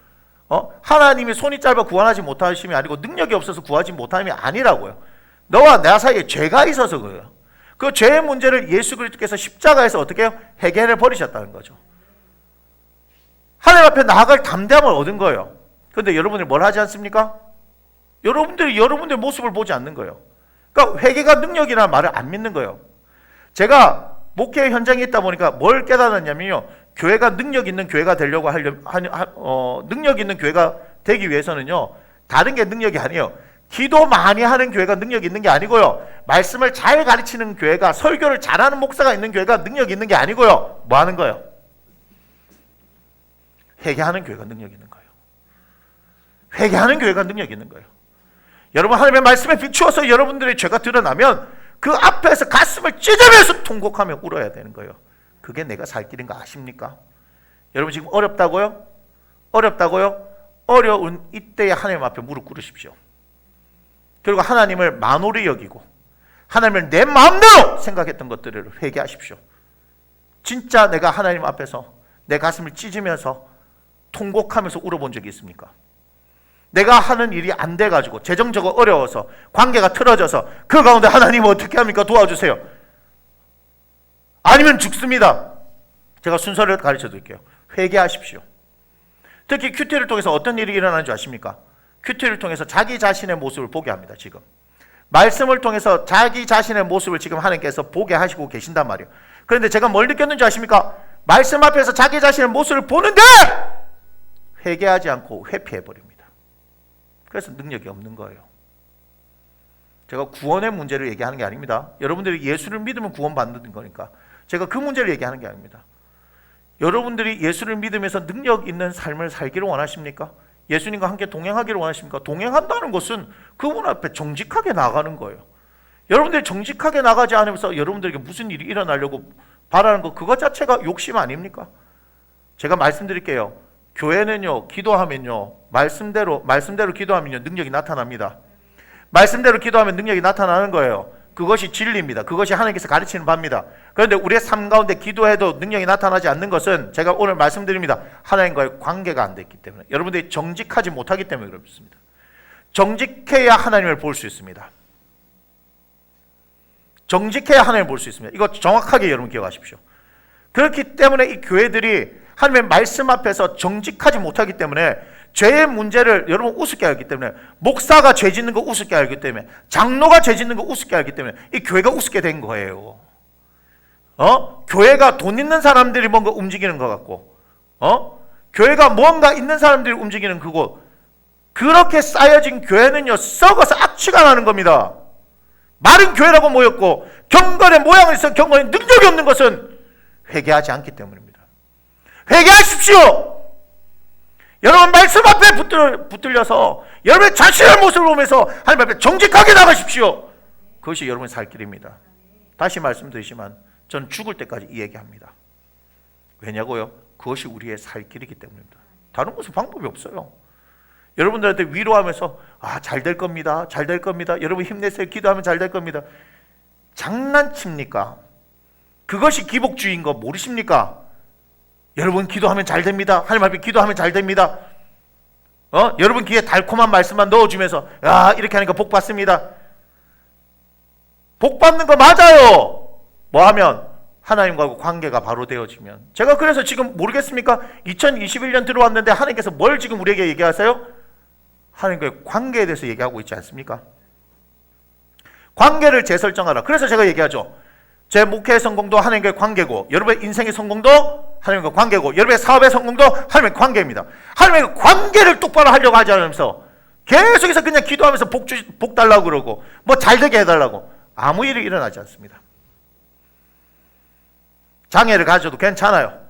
하나님이 손이 짧아 구원하지 못하심이 아니고 능력이 없어서 구하지 못함이 아니라고요. 너와 나 사이에 죄가 있어서 그래요. 그 죄의 문제를 예수 그리스도께서 십자가에서 어떻게 해요? 해결해 버리셨다는 거죠. 하나님 앞에 나아갈 담대함을 얻은 거예요. 그런데 여러분들이 뭘 하지 않습니까? 여러분들이 여러분들의 모습을 보지 않는 거예요. 그러니까 회개가 능력이라는 말을 안 믿는 거예요. 제가 목회 현장에 있다 보니까 뭘 깨달았냐면요. 교회가 능력 있는 교회가 되려고 능력 있는 교회가 되기 위해서는요. 다른 게 능력이 아니에요. 기도 많이 하는 교회가 능력이 있는 게 아니고요. 말씀을 잘 가르치는 교회가, 설교를 잘하는 목사가 있는 교회가 능력이 있는 게 아니고요. 뭐 하는 거예요? 회개하는 교회가 능력이 있는 거예요. 회개하는 교회가 능력이 있는 거예요. 여러분, 하나님의 말씀에 비추어서 여러분들의 죄가 드러나면 그 앞에서 가슴을 찢으면서 통곡하며 울어야 되는 거예요. 그게 내가 살 길인 거 아십니까? 여러분, 지금 어렵다고요? 어렵다고요? 어려운 이때에 하나님 앞에 무릎 꿇으십시오. 그리고 하나님을 만홀히 여기고 하나님을 내 마음대로 생각했던 것들을 회개하십시오. 진짜 내가 하나님 앞에서 내 가슴을 찢으면서 통곡하면서 울어본 적이 있습니까? 내가 하는 일이 안 돼가지고 재정적으로 어려워서 관계가 틀어져서 그 가운데 하나님 어떻게 합니까? 도와주세요. 아니면 죽습니다. 제가 순서를 가르쳐 드릴게요. 회개하십시오. 특히 큐티를 통해서 어떤 일이 일어나는 줄 아십니까? 큐티를 통해서 자기 자신의 모습을 보게 합니다. 지금 말씀을 통해서 자기 자신의 모습을 지금 하나님께서 보게 하시고 계신단 말이에요. 그런데 제가 뭘 느꼈는지 아십니까? 말씀 앞에서 자기 자신의 모습을 보는데 회개하지 않고 회피해버립니다. 그래서 능력이 없는 거예요. 제가 구원의 문제를 얘기하는 게 아닙니다. 여러분들이 예수를 믿으면 구원받는 거니까 제가 그 문제를 얘기하는 게 아닙니다. 여러분들이 예수를 믿으면서 능력 있는 삶을 살기를 원하십니까? 예수님과 함께 동행하기를 원하십니까? 동행한다는 것은 그분 앞에 정직하게 나가는 거예요. 여러분들이 정직하게 나가지 않으면서 여러분들에게 무슨 일이 일어나려고 바라는 거, 그것 자체가 욕심 아닙니까? 제가 말씀드릴게요. 교회는요, 기도하면요, 말씀대로 기도하면요, 능력이 나타납니다. 말씀대로 기도하면 능력이 나타나는 거예요. 그것이 진리입니다. 그것이 하나님께서 가르치는 바입니다. 그런데 우리의 삶 가운데 기도해도 능력이 나타나지 않는 것은 제가 오늘 말씀드립니다. 하나님과의 관계가 안 됐기 때문에, 여러분들이 정직하지 못하기 때문에 그렇습니다. 정직해야 하나님을 볼 수 있습니다. 정직해야 하나님을 볼 수 있습니다. 이거 정확하게 여러분 기억하십시오. 그렇기 때문에 이 교회들이 하나님의 말씀 앞에서 정직하지 못하기 때문에, 죄의 문제를 여러분 우습게 알기 때문에, 목사가 죄 짓는 거 우습게 알기 때문에, 장로가 죄 짓는 거 우습게 알기 때문에 이 교회가 우습게 된 거예요. 교회가 돈 있는 사람들이 뭔가 움직이는 것 같고, 교회가 뭔가 있는 사람들이 움직이는 그곳, 그렇게 쌓여진 교회는요, 썩어서 악취가 나는 겁니다. 마른 교회라고 모였고 경건의 모양을 있어 경건의 능력이 없는 것은 회개하지 않기 때문입니다. 회개하십시오. 여러분 말씀 앞에 붙들려서 여러분의 자신의 모습을 보면서 하나님 앞에 정직하게 나가십시오. 그것이 여러분의 살 길입니다. 다시 말씀드리지만 저는 죽을 때까지 이 얘기합니다. 왜냐고요? 그것이 우리의 살 길이기 때문입니다. 다른 무슨 방법이 없어요. 여러분들한테 위로하면서 잘 될 겁니다. 잘 될 겁니다. 여러분 힘내세요. 기도하면 잘 될 겁니다. 장난칩니까? 그것이 기복주의인 거 모르십니까? 여러분 기도하면 잘 됩니다. 하나님 앞에 기도하면 잘 됩니다. 여러분 귀에 달콤한 말씀만 넣어주면서 이렇게 하니까 복 받습니다. 복 받는 거 맞아요. 뭐 하면? 하나님과 관계가 바로 되어지면. 제가 그래서 지금 모르겠습니까? 2021년 들어왔는데 하나님께서 뭘 지금 우리에게 얘기하세요? 하나님과의 관계에 대해서 얘기하고 있지 않습니까? 관계를 재설정하라. 그래서 제가 얘기하죠. 제 목회의 성공도 하나님과의 관계고, 여러분의 인생의 성공도 하나님과 관계고, 여러분의 사업의 성공도 하나님의 관계입니다. 하나님의 관계를 똑바로 하려고 하지 않으면서 계속해서 그냥 기도하면서 복 달라고 그러고 뭐 잘되게 해달라고, 아무 일이 일어나지 않습니다. 장애를 가져도 괜찮아요.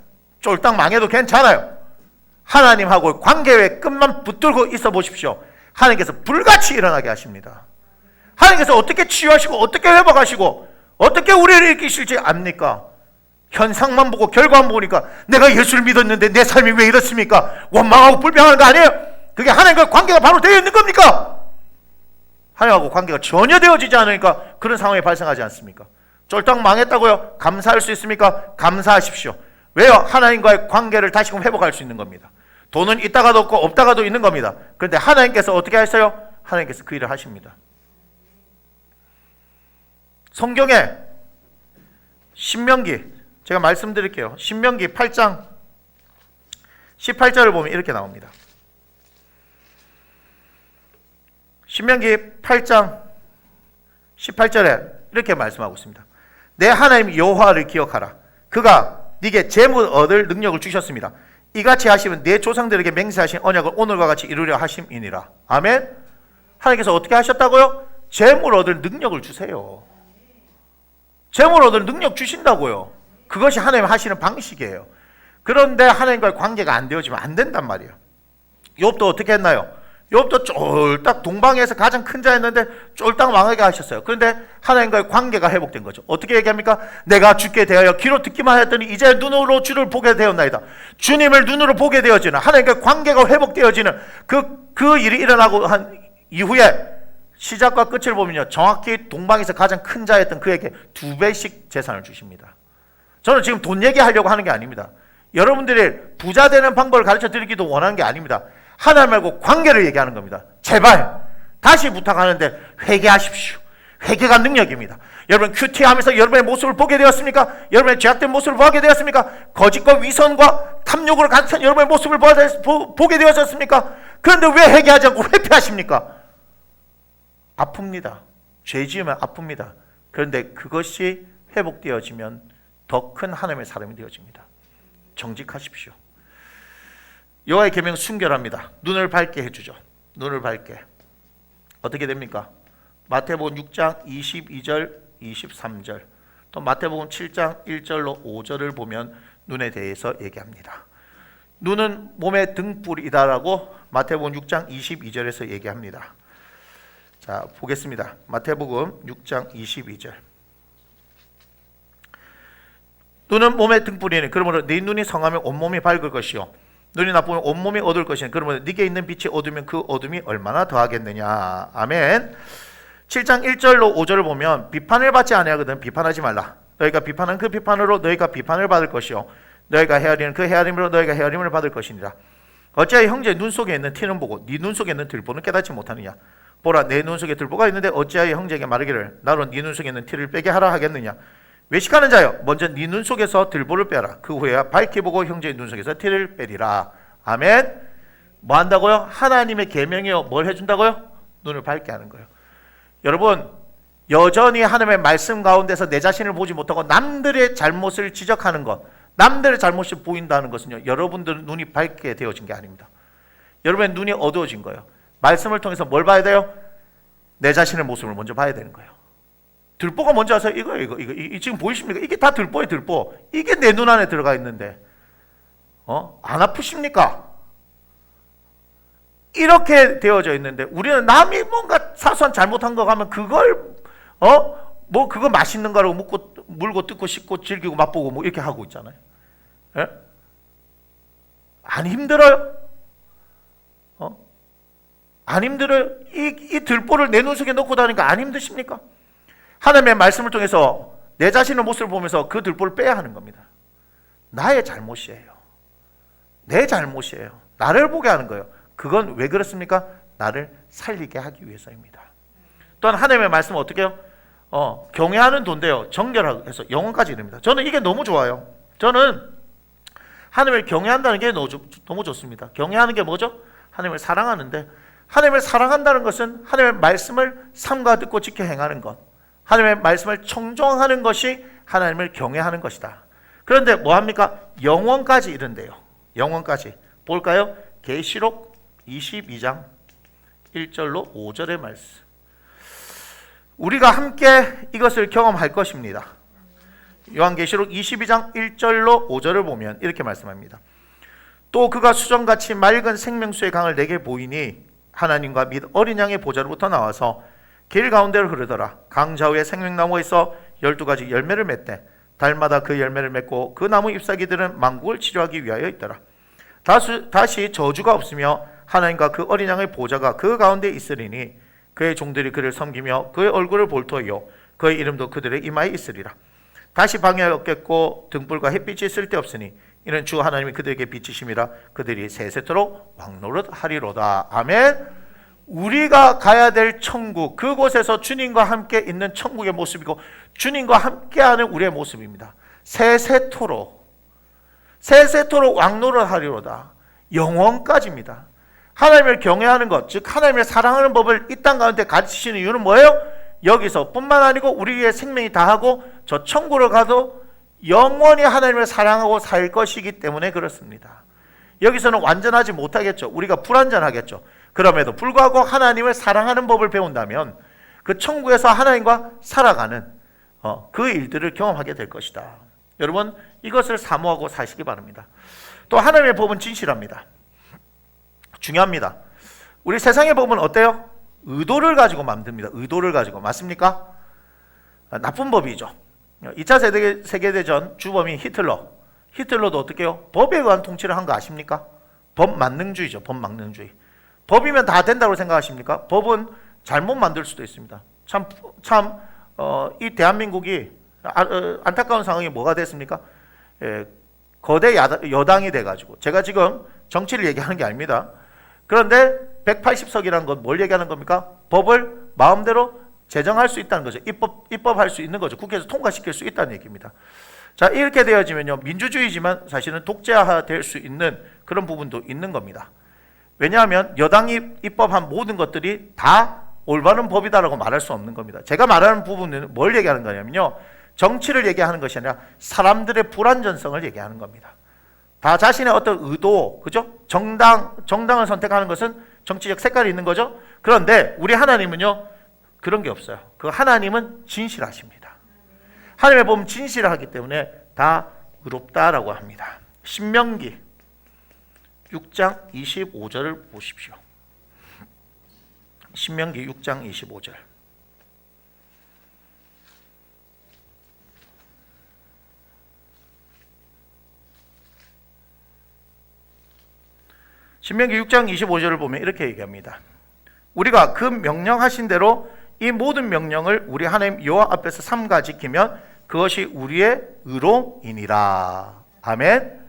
쫄딱 망해도 괜찮아요. 하나님하고 관계의 끝만 붙들고 있어 보십시오. 하나님께서 불같이 일어나게 하십니다. 하나님께서 어떻게 치유하시고 어떻게 회복하시고 어떻게 우리를 일으키실지 압니까? 현상만 보고 결과만 보니까 내가 예수를 믿었는데 내 삶이 왜 이렇습니까? 원망하고 불평하는 거 아니에요? 그게 하나님과 관계가 바로 되어 있는 겁니까? 하나님하고 관계가 전혀 되어지지 않으니까 그런 상황이 발생하지 않습니까? 쫄딱 망했다고요? 감사할 수 있습니까? 감사하십시오. 왜요? 하나님과의 관계를 다시금 회복할 수 있는 겁니다. 돈은 있다가도 없고 없다가도 있는 겁니다. 그런데 하나님께서 어떻게 하셨어요? 하나님께서 그 일을 하십니다. 성경에 신명기, 제가 말씀드릴게요. 신명기 8장 18절을 보면 이렇게 나옵니다. 신명기 8장 18절에 이렇게 말씀하고 있습니다. 내 하나님 여호와를 기억하라. 그가 네게 재물 얻을 능력을 주셨습니다. 이같이 하시면 내 조상들에게 맹세하신 언약을 오늘과 같이 이루려 하심이니라. 아멘. 하나님께서 어떻게 하셨다고요? 재물 얻을 능력을 주세요. 재물 얻을 능력 주신다고요. 그것이 하나님 하시는 방식이에요. 그런데 하나님과의 관계가 안 되어지면 안 된단 말이에요. 욥도 어떻게 했나요? 욥도 쫄딱 동방에서 가장 큰 자였는데 쫄딱 망하게 하셨어요. 그런데 하나님과의 관계가 회복된 거죠. 어떻게 얘기합니까? 내가 주께 대하여 귀로 듣기만 하였더니 이제 눈으로 주를 보게 되었나이다. 주님을 눈으로 보게 되어지는, 하나님과의 관계가 회복되어지는 그 일이 일어나고 한 이후에 시작과 끝을 보면요, 정확히 동방에서 가장 큰 자였던 그에게 2배씩 재산을 주십니다. 저는 지금 돈 얘기하려고 하는 게 아닙니다. 여러분들이 부자 되는 방법을 가르쳐 드리기도 원하는 게 아닙니다. 하나님 말고 관계를 얘기하는 겁니다. 제발 다시 부탁하는데 회개하십시오. 회개가 능력입니다. 여러분 큐티하면서 여러분의 모습을 보게 되었습니까? 여러분의 죄악된 모습을 보게 되었습니까? 거짓과 위선과 탐욕으로 같은 여러분의 모습을 보게 되었습니까? 그런데 왜 회개하지 않고 회피하십니까? 아픕니다. 죄 지으면 아픕니다. 그런데 그것이 회복되어지면 더 큰 하나님의 사람이 되어집니다. 정직하십시오. 여호와의 계명 순결합니다. 눈을 밝게 해주죠. 눈을 밝게. 어떻게 됩니까? 마태복음 6장 22절 23절, 또 마태복음 7장 1절로 5절을 보면 눈에 대해서 얘기합니다. 눈은 몸의 등불이다라고 마태복음 6장 22절에서 얘기합니다. 자, 보겠습니다. 마태복음 6장 22절. 눈은 몸의 등불이니 그러므로 네 눈이 성하면 온몸이 밝을 것이요 눈이 나쁘면 온몸이 어두울 것이니 그러므로 네게 있는 빛이 어두우면 그 어둠이 얼마나 더하겠느냐. 아멘. 7장 1절로 5절을 보면 비판을 받지 아니하거든 비판하지 말라. 너희가 비판한 그 비판으로 너희가 비판을 받을 것이요 너희가 헤아리는 그 헤아림으로 너희가 헤아림을 받을 것이니라. 어찌하여 형제의 눈 속에 있는 티는 보고 네 눈 속에 있는 들보는 깨닫지 못하느냐. 보라 내 눈 속에 들보가 있는데 어찌하여 형제에게 말하기를 나로 네 눈 속에 있는 티를 빼게 하라 하겠느냐. 외식하는 자여 먼저 네 눈 속에서 들보를 빼라. 그 후에야 밝게 보고 형제의 눈 속에서 티를 빼리라. 아멘. 뭐 한다고요? 하나님의 계명이요. 뭘 해준다고요? 눈을 밝게 하는 거예요. 여러분 여전히 하나님의 말씀 가운데서 내 자신을 보지 못하고 남들의 잘못을 지적하는 것, 남들의 잘못이 보인다는 것은요, 여러분들은 눈이 밝게 되어진 게 아닙니다. 여러분의 눈이 어두워진 거예요. 말씀을 통해서 뭘 봐야 돼요? 내 자신의 모습을 먼저 봐야 되는 거예요. 들보가 먼저 와서 이거 지금 보이십니까? 이게 다 들보예요. 들보. 이게 내 눈 안에 들어가 있는데 안 아프십니까? 이렇게 되어져 있는데 우리는 남이 뭔가 사소한 잘못한 거 가면 그걸 뭐 그거 맛있는 거라고 물고 뜯고 씹고 즐기고 맛보고 뭐 이렇게 하고 있잖아요. 예? 안 힘들어요? 안 힘들어요? 이 들보를 내 눈 속에 넣고 다니니까 안 힘드십니까? 하나님의 말씀을 통해서 내 자신의 모습을 보면서 그 들보를 빼야 하는 겁니다. 나의 잘못이에요. 내 잘못이에요. 나를 보게 하는 거예요. 그건 왜 그렇습니까? 나를 살리게 하기 위해서입니다. 또한 하나님의 말씀은 어떻게 해요? 경외하는 도인데요. 정결해서 영원까지 이릅니다. 저는 이게 너무 좋아요. 저는 하나님을 경외한다는 게 너무 좋습니다. 경외하는 게 뭐죠? 하나님을 사랑하는데 하나님을 사랑한다는 것은 하나님의 말씀을 삼가 듣고 지켜 행하는 것, 하나님의 말씀을 청종하는 것이 하나님을 경외하는 것이다. 그런데 뭐합니까? 영원까지 이른대요. 영원까지. 볼까요? 계시록 22장 1절로 5절의 말씀. 우리가 함께 이것을 경험할 것입니다. 요한계시록 22장 1절로 5절을 보면 이렇게 말씀합니다. 또 그가 수정같이 맑은 생명수의 강을 내게 보이니 하나님과 및 어린 양의 보좌로부터 나와서 길 가운데를 흐르더라. 강 좌우에 생명나무에 있어 12가지 열매를 맺되 달마다 그 열매를 맺고 그 나무 잎사귀들은 만국을 치료하기 위하여 있더라. 다시 저주가 없으며 하나님과 그 어린 양의 보좌가 그 가운데 있으리니 그의 종들이 그를 섬기며 그의 얼굴을 볼 터이요 그의 이름도 그들의 이마에 있으리라. 다시 방해가 없겠고 등불과 햇빛이 쓸데없으니 이는 주 하나님이 그들에게 빛이심이라. 그들이 세세토록 왕노릇하리로다. 아멘. 우리가 가야 될 천국, 그곳에서 주님과 함께 있는 천국의 모습이고 주님과 함께하는 우리의 모습입니다. 세세토록 왕노릇하리로다. 영원까지입니다. 하나님을 경외하는 것, 즉 하나님을 사랑하는 법을 이 땅 가운데 가르치시는 이유는 뭐예요? 여기서 뿐만 아니고 우리의 생명이 다하고 저 천국을 가도 영원히 하나님을 사랑하고 살 것이기 때문에 그렇습니다. 여기서는 완전하지 못하겠죠. 우리가 불완전하겠죠. 그럼에도 불구하고 하나님을 사랑하는 법을 배운다면 그 천국에서 하나님과 살아가는 그 일들을 경험하게 될 것이다. 여러분 이것을 사모하고 사시기 바랍니다. 또 하나님의 법은 진실합니다. 중요합니다. 우리 세상의 법은 어때요? 의도를 가지고 만듭니다. 의도를 가지고. 맞습니까? 나쁜 법이죠. 2차 세계대전 주범인 히틀러도 어떻게 해요? 법에 의한 통치를 한 거 아십니까? 법만능주의죠. 법만능주의. 법이면 다 된다고 생각하십니까? 법은 잘못 만들 수도 있습니다. 이 대한민국이 안타까운 상황이 뭐가 됐습니까? 거대 여당이 돼가지고, 제가 지금 정치를 얘기하는 게 아닙니다. 그런데 180석이라는 건 뭘 얘기하는 겁니까? 법을 마음대로 제정할 수 있다는 거죠. 입법할 수 있는 거죠. 국회에서 통과시킬 수 있다는 얘기입니다. 자, 이렇게 되어지면요, 민주주의지만 사실은 독재화될 수 있는 그런 부분도 있는 겁니다. 왜냐하면 여당이 입법한 모든 것들이 다 올바른 법이다라고 말할 수 없는 겁니다. 제가 말하는 부분은 뭘 얘기하는 거냐면요, 정치를 얘기하는 것이 아니라 사람들의 불완전성을 얘기하는 겁니다. 다 자신의 어떤 의도, 그죠? 정당을 선택하는 것은 정치적 색깔이 있는 거죠. 그런데 우리 하나님은요, 그런 게 없어요. 그 하나님은 진실하십니다. 하나님의 법은 진실하기 때문에 다 의롭다라고 합니다. 신명기 6장 25절을 보십시오. 신명기 6장 25절. 신명기 6장 25절을 보면 이렇게 얘기합니다. 우리가 그 명령하신 대로 이 모든 명령을 우리 하나님 여호와 앞에서 삼가 지키면 그것이 우리의 의로이니라. 아멘.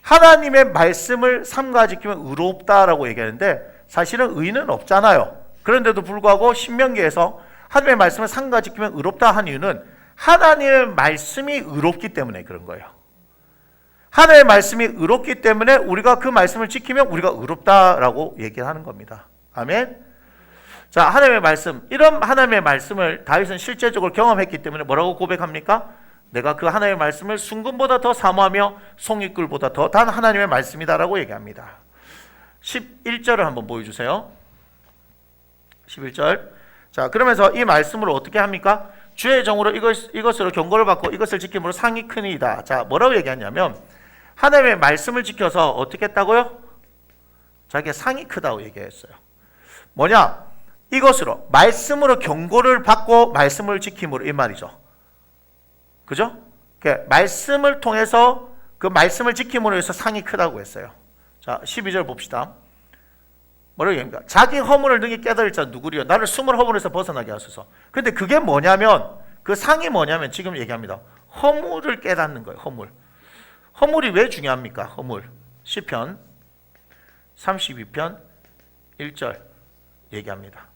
하나님의 말씀을 삼가 지키면 의롭다라고 얘기하는데 사실은 의는 없잖아요. 그런데도 불구하고 신명기에서 하나님의 말씀을 삼가 지키면 의롭다 한 이유는 하나님의 말씀이 의롭기 때문에 그런 거예요. 하나님의 말씀이 의롭기 때문에 우리가 그 말씀을 지키면 우리가 의롭다라고 얘기하는 겁니다. 아멘. 자, 하나님의 말씀, 이런 하나님의 말씀을 다윗은 실제적으로 경험했기 때문에 뭐라고 고백합니까? 내가 그 하나님의 말씀을 순금보다 더 사모하며 송이꿀보다 더 단 하나님의 말씀이다라고 얘기합니다. 11절을 한번 보여주세요. 11절. 자, 그러면서 이 말씀으로 어떻게 합니까? 주의 정으로 이것으로 경고를 받고 이것을 지킴으로 상이 크니이다. 자, 뭐라고 얘기하냐면 하나님의 말씀을 지켜서 어떻게 했다고요? 자기가 상이 크다고 얘기했어요. 뭐냐? 이것으로 말씀으로 경고를 받고 말씀을 지킴으로 이 말이죠. 그죠? 말씀을 통해서 그 말씀을 지킴으로 해서 상이 크다고 했어요. 자, 12절 봅시다. 뭐라고 얘기합니까? 자기 허물을 능히 깨달을 자 누구리요? 나를 숨을 허물에서 벗어나게 하소서. 근데 그게 뭐냐면 그 상이 뭐냐면 지금 얘기합니다. 허물을 깨닫는 거예요. 허물이 왜 중요합니까? 허물. 시편 32편 1절 얘기합니다.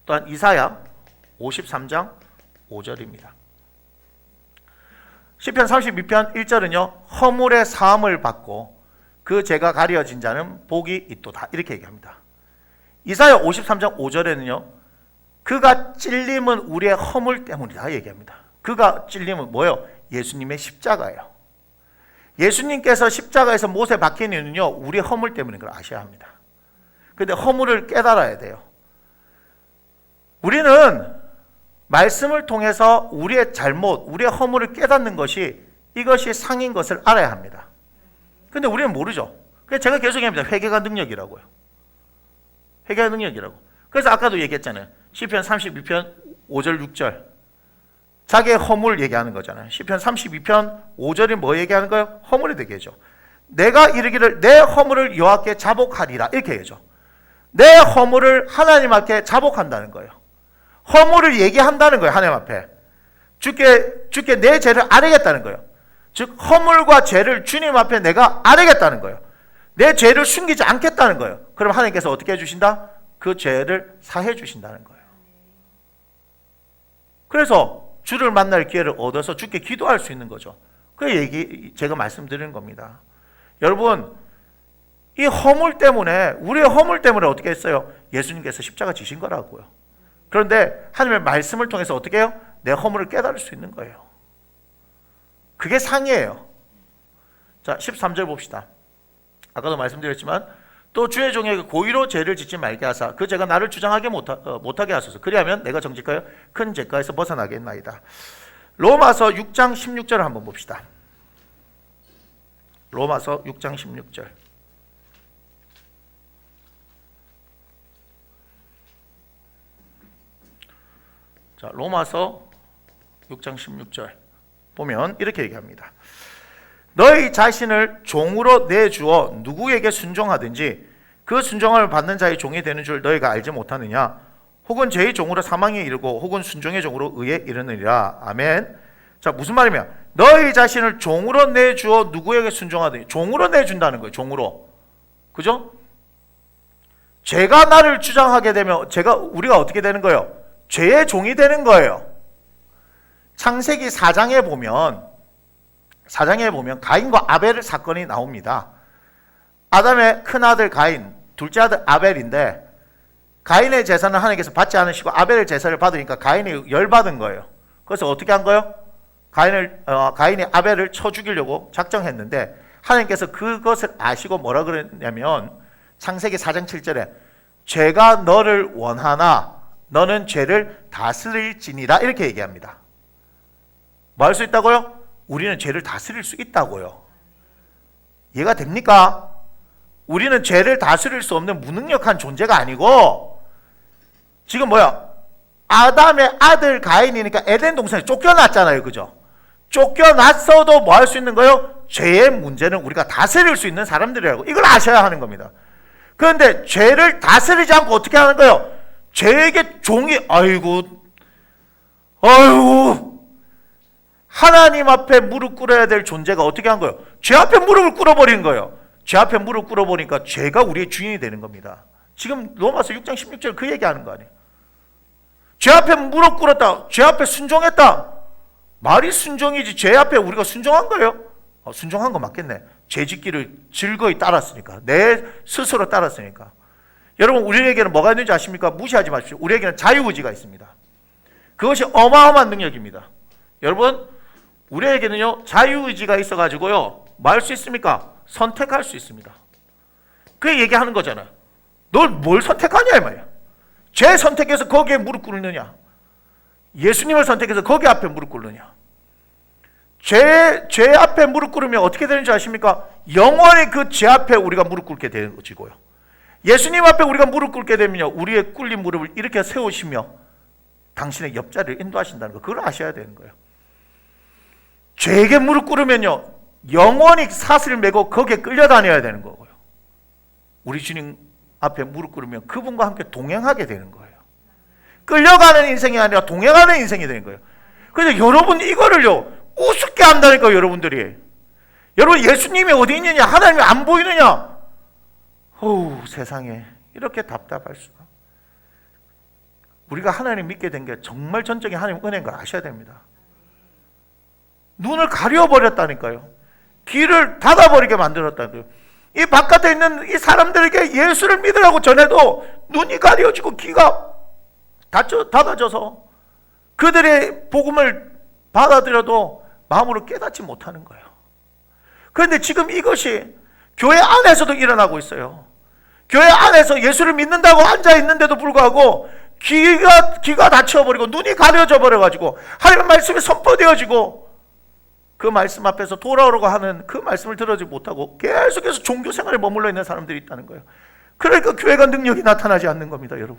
또한 이사야 53장 5절입니다. 시편 32편 1절은요. 허물의 사함을 받고 그 죄가 가려진 자는 복이 있도다. 이렇게 얘기합니다. 이사야 53장 5절에는요. 그가 찔림은 우리의 허물 때문이다 얘기합니다. 그가 찔림은 뭐예요? 예수님의 십자가예요. 예수님께서 십자가에서 못에 박힌 이유는요. 우리의 허물 때문인 걸 아셔야 합니다. 그런데 허물을 깨달아야 돼요. 우리는 말씀을 통해서 우리의 잘못, 우리의 허물을 깨닫는 것이 이것이 상인 것을 알아야 합니다. 근데 우리는 모르죠. 그래서 제가 계속 얘기합니다. 회개가 능력이라고요. 회개가 능력이라고. 그래서 아까도 얘기했잖아요. 시편 32편 5절 6절 자기의 허물 얘기하는 거잖아요. 시편 32편 5절이 뭐 얘기하는 거예요? 허물에 대해 얘기하죠. 내가 이르기를 내 허물을 여호와께 자복하리라 이렇게 얘기하죠. 내 허물을 하나님 앞에 자복한다는 거예요. 허물을 얘기한다는 거예요. 하나님 앞에. 주께 내 죄를 아뢰겠다는 거예요. 즉 허물과 죄를 주님 앞에 내가 아뢰겠다는 거예요. 내 죄를 숨기지 않겠다는 거예요. 그럼 하나님께서 어떻게 해주신다? 그 죄를 사해 주신다는 거예요. 그래서 주를 만날 기회를 얻어서 주께 기도할 수 있는 거죠. 그 얘기 제가 말씀드리는 겁니다. 여러분 이 허물 때문에 우리의 허물 때문에 어떻게 했어요? 예수님께서 십자가 지신 거라고요. 그런데 하나님의 말씀을 통해서 어떻게 해요? 내 허물을 깨달을 수 있는 거예요. 그게 상이에요. 자 13절 봅시다. 아까도 말씀드렸지만 또 주의 종에게 고의로 죄를 짓지 말게 하사 그 죄가 나를 주장하게 못하게 하소서. 그리하면 내가 정직하여 큰 죄가에서 벗어나겠나이다. 로마서 6장 16절을 한번 봅시다. 로마서 6장 16절. 자, 로마서 6장 16절 보면 이렇게 얘기합니다. 너희 자신을 종으로 내주어 누구에게 순종하든지 그 순종함을 받는 자의 종이 되는 줄 너희가 알지 못하느냐? 혹은 죄의 종으로 사망에 이르고 혹은 순종의 종으로 의에 이르느니라. 아멘. 자, 무슨 말이면 너희 자신을 종으로 내주어 누구에게 순종하든지 종으로 내준다는 거예요. 종으로. 그죠? 죄가 나를 주장하게 되면 우리가 어떻게 되는 거예요? 죄의 종이 되는 거예요. 창세기 4장에 보면 가인과 아벨의 사건이 나옵니다. 아담의 큰아들 가인, 둘째 아들 아벨인데 가인의 제사는 하나님께서 받지 않으시고 아벨의 제사를 받으니까 가인이 열받은 거예요. 그래서 어떻게 한 거예요? 가인이 아벨을 쳐 죽이려고 작정했는데 하나님께서 그것을 아시고 뭐라 그랬냐면 창세기 4장 7절에 죄가 너를 원하나 너는 죄를 다스릴지니라 이렇게 얘기합니다. 뭐 할 수 있다고요? 우리는 죄를 다스릴 수 있다고요. 이해가 됩니까? 우리는 죄를 다스릴 수 없는 무능력한 존재가 아니고 지금 아담의 아들 가인이니까 에덴 동산에 쫓겨났잖아요. 그죠? 쫓겨났어도 뭐 할 수 있는 거예요? 죄의 문제는 우리가 다스릴 수 있는 사람들이라고. 이걸 아셔야 하는 겁니다. 그런데 죄를 다스리지 않고 어떻게 하는 거예요? 죄에게 아이고 하나님 앞에 무릎 꿇어야 될 존재가 어떻게 한 거예요? 죄 앞에 무릎을 꿇어버린 거예요. 죄 앞에 무릎 꿇어보니까 죄가 우리의 주인이 되는 겁니다. 지금 로마서 6장 16절 그 얘기하는 거 아니에요? 죄 앞에 무릎 꿇었다. 죄 앞에 순종했다. 말이 순종이지 죄 앞에 우리가 순종한 거예요? 순종한 거 맞겠네. 죄 짓기를 즐거이 따랐으니까. 내 스스로 따랐으니까. 여러분 우리에게는 뭐가 있는지 아십니까? 무시하지 마십시오. 우리에게는 자유의지가 있습니다. 그것이 어마어마한 능력입니다. 여러분 우리에게는요 자유의지가 있어가지고요 뭐 할 수 있습니까? 선택할 수 있습니다. 그 얘기하는 거잖아요. 널 뭘 선택하냐 이 말이야. 죄 선택해서 거기에 무릎 꿇느냐, 예수님을 선택해서 거기 앞에 무릎 꿇느냐. 죄 앞에 무릎 꿇으면 어떻게 되는지 아십니까? 영원히 그 죄 앞에 우리가 무릎 꿇게 되는 것이고요. 예수님 앞에 우리가 무릎 꿇게 되면요 우리의 꿇린 무릎을 이렇게 세우시며 당신의 옆자리를 인도하신다는 거, 그걸 아셔야 되는 거예요. 죄에게 무릎 꿇으면요 영원히 사슬을 메고 거기에 끌려다녀야 되는 거고요. 우리 주님 앞에 무릎 꿇으면 그분과 함께 동행하게 되는 거예요. 끌려가는 인생이 아니라 동행하는 인생이 되는 거예요. 그런데 여러분 이거를요 우습게 한다니까요. 여러분들이. 여러분 예수님이 어디 있느냐, 하나님이 안 보이느냐. 세상에 이렇게 답답할 수가. 우리가 하나님 믿게 된 게 정말 전적인 하나님 은혜인 걸 아셔야 됩니다. 눈을 가려버렸다니까요. 길을 닫아버리게 만들었다고요. 이 바깥에 있는 이 사람들에게 예수를 믿으라고 전해도 눈이 가려지고 귀가 닫아져서 그들의 복음을 받아들여도 마음으로 깨닫지 못하는 거예요. 그런데 지금 이것이 교회 안에서도 일어나고 있어요. 교회 안에서 예수를 믿는다고 앉아있는데도 불구하고 귀가 닫혀버리고 눈이 가려져 버려가지고 하나님 말씀이 선포되어지고 그 말씀 앞에서 돌아오라고 하는 그 말씀을 들어지 못하고 계속해서 종교 생활에 머물러 있는 사람들이 있다는 거예요. 그러니까 교회가 능력이 나타나지 않는 겁니다. 여러분,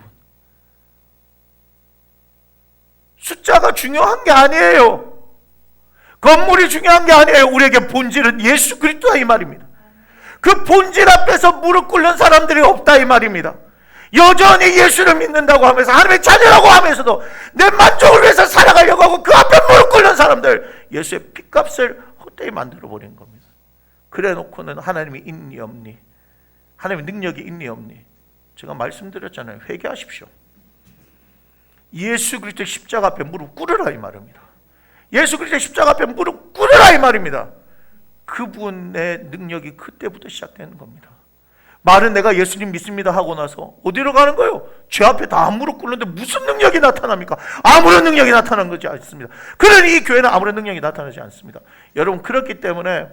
숫자가 중요한 게 아니에요. 건물이 중요한 게 아니에요. 우리에게 본질은 예수 그리스도다 이 말입니다. 그 본질 앞에서 무릎 꿇는 사람들이 없다 이 말입니다. 여전히 예수를 믿는다고 하면서 하나님의 자녀라고 하면서도 내 만족을 위해서 살아가려고 하고 그 앞에 무릎 꿇는 사람들, 예수의 핏값을 헛되이 만들어버린 겁니다. 그래 놓고는 하나님이 있니 없니, 하나님의 능력이 있니 없니, 제가 말씀드렸잖아요. 회개하십시오. 예수 그리스도의 십자가 앞에 무릎 꿇으라 이 말입니다. 예수 그리스도의 십자가 앞에 무릎 꿇으라 이 말입니다. 그분의 능력이 그때부터 시작되는 겁니다. 말은 내가 예수님 믿습니다 하고 나서 어디로 가는 거예요? 죄 앞에 다 무릎 꿇는데 무슨 능력이 나타납니까? 아무런 능력이 나타나는 것이 않습니다. 그러니 이 교회는 아무런 능력이 나타나지 않습니다. 여러분 그렇기 때문에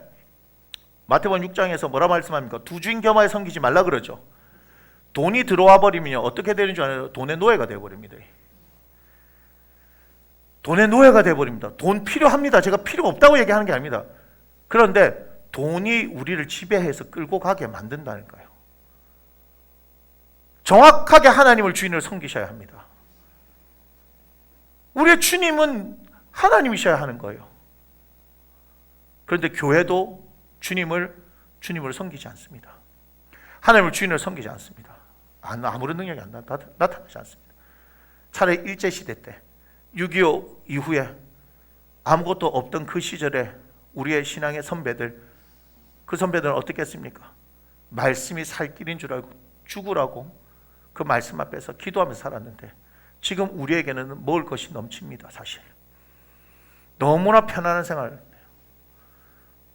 마태복음 6장에서 뭐라 말씀합니까? 두 주인 겸하여 섬기지 말라 그러죠. 돈이 들어와 버리면 어떻게 되는 줄 알아요? 돈의 노예가 되어버립니다. 돈의 노예가 되어버립니다. 돈 필요합니다. 제가 필요 없다고 얘기하는 게 아닙니다. 그런데 돈이 우리를 지배해서 끌고 가게 만든다니까요. 정확하게 하나님을 주인으로 섬기셔야 합니다. 우리의 주님은 하나님이셔야 하는 거예요. 그런데 교회도 주님으로 섬기지 않습니다. 하나님을 주인으로 섬기지 않습니다. 아무런 능력이 안 나타나지 않습니다. 차라리 일제시대 때 6.25 이후에 아무것도 없던 그 시절에 우리의 신앙의 선배들, 그 선배들은 어떻게 했습니까? 말씀이 살 길인 줄 알고 죽으라고 그 말씀 앞에서 기도하면서 살았는데 지금 우리에게는 먹을 것이 넘칩니다. 사실 너무나 편안한 생활,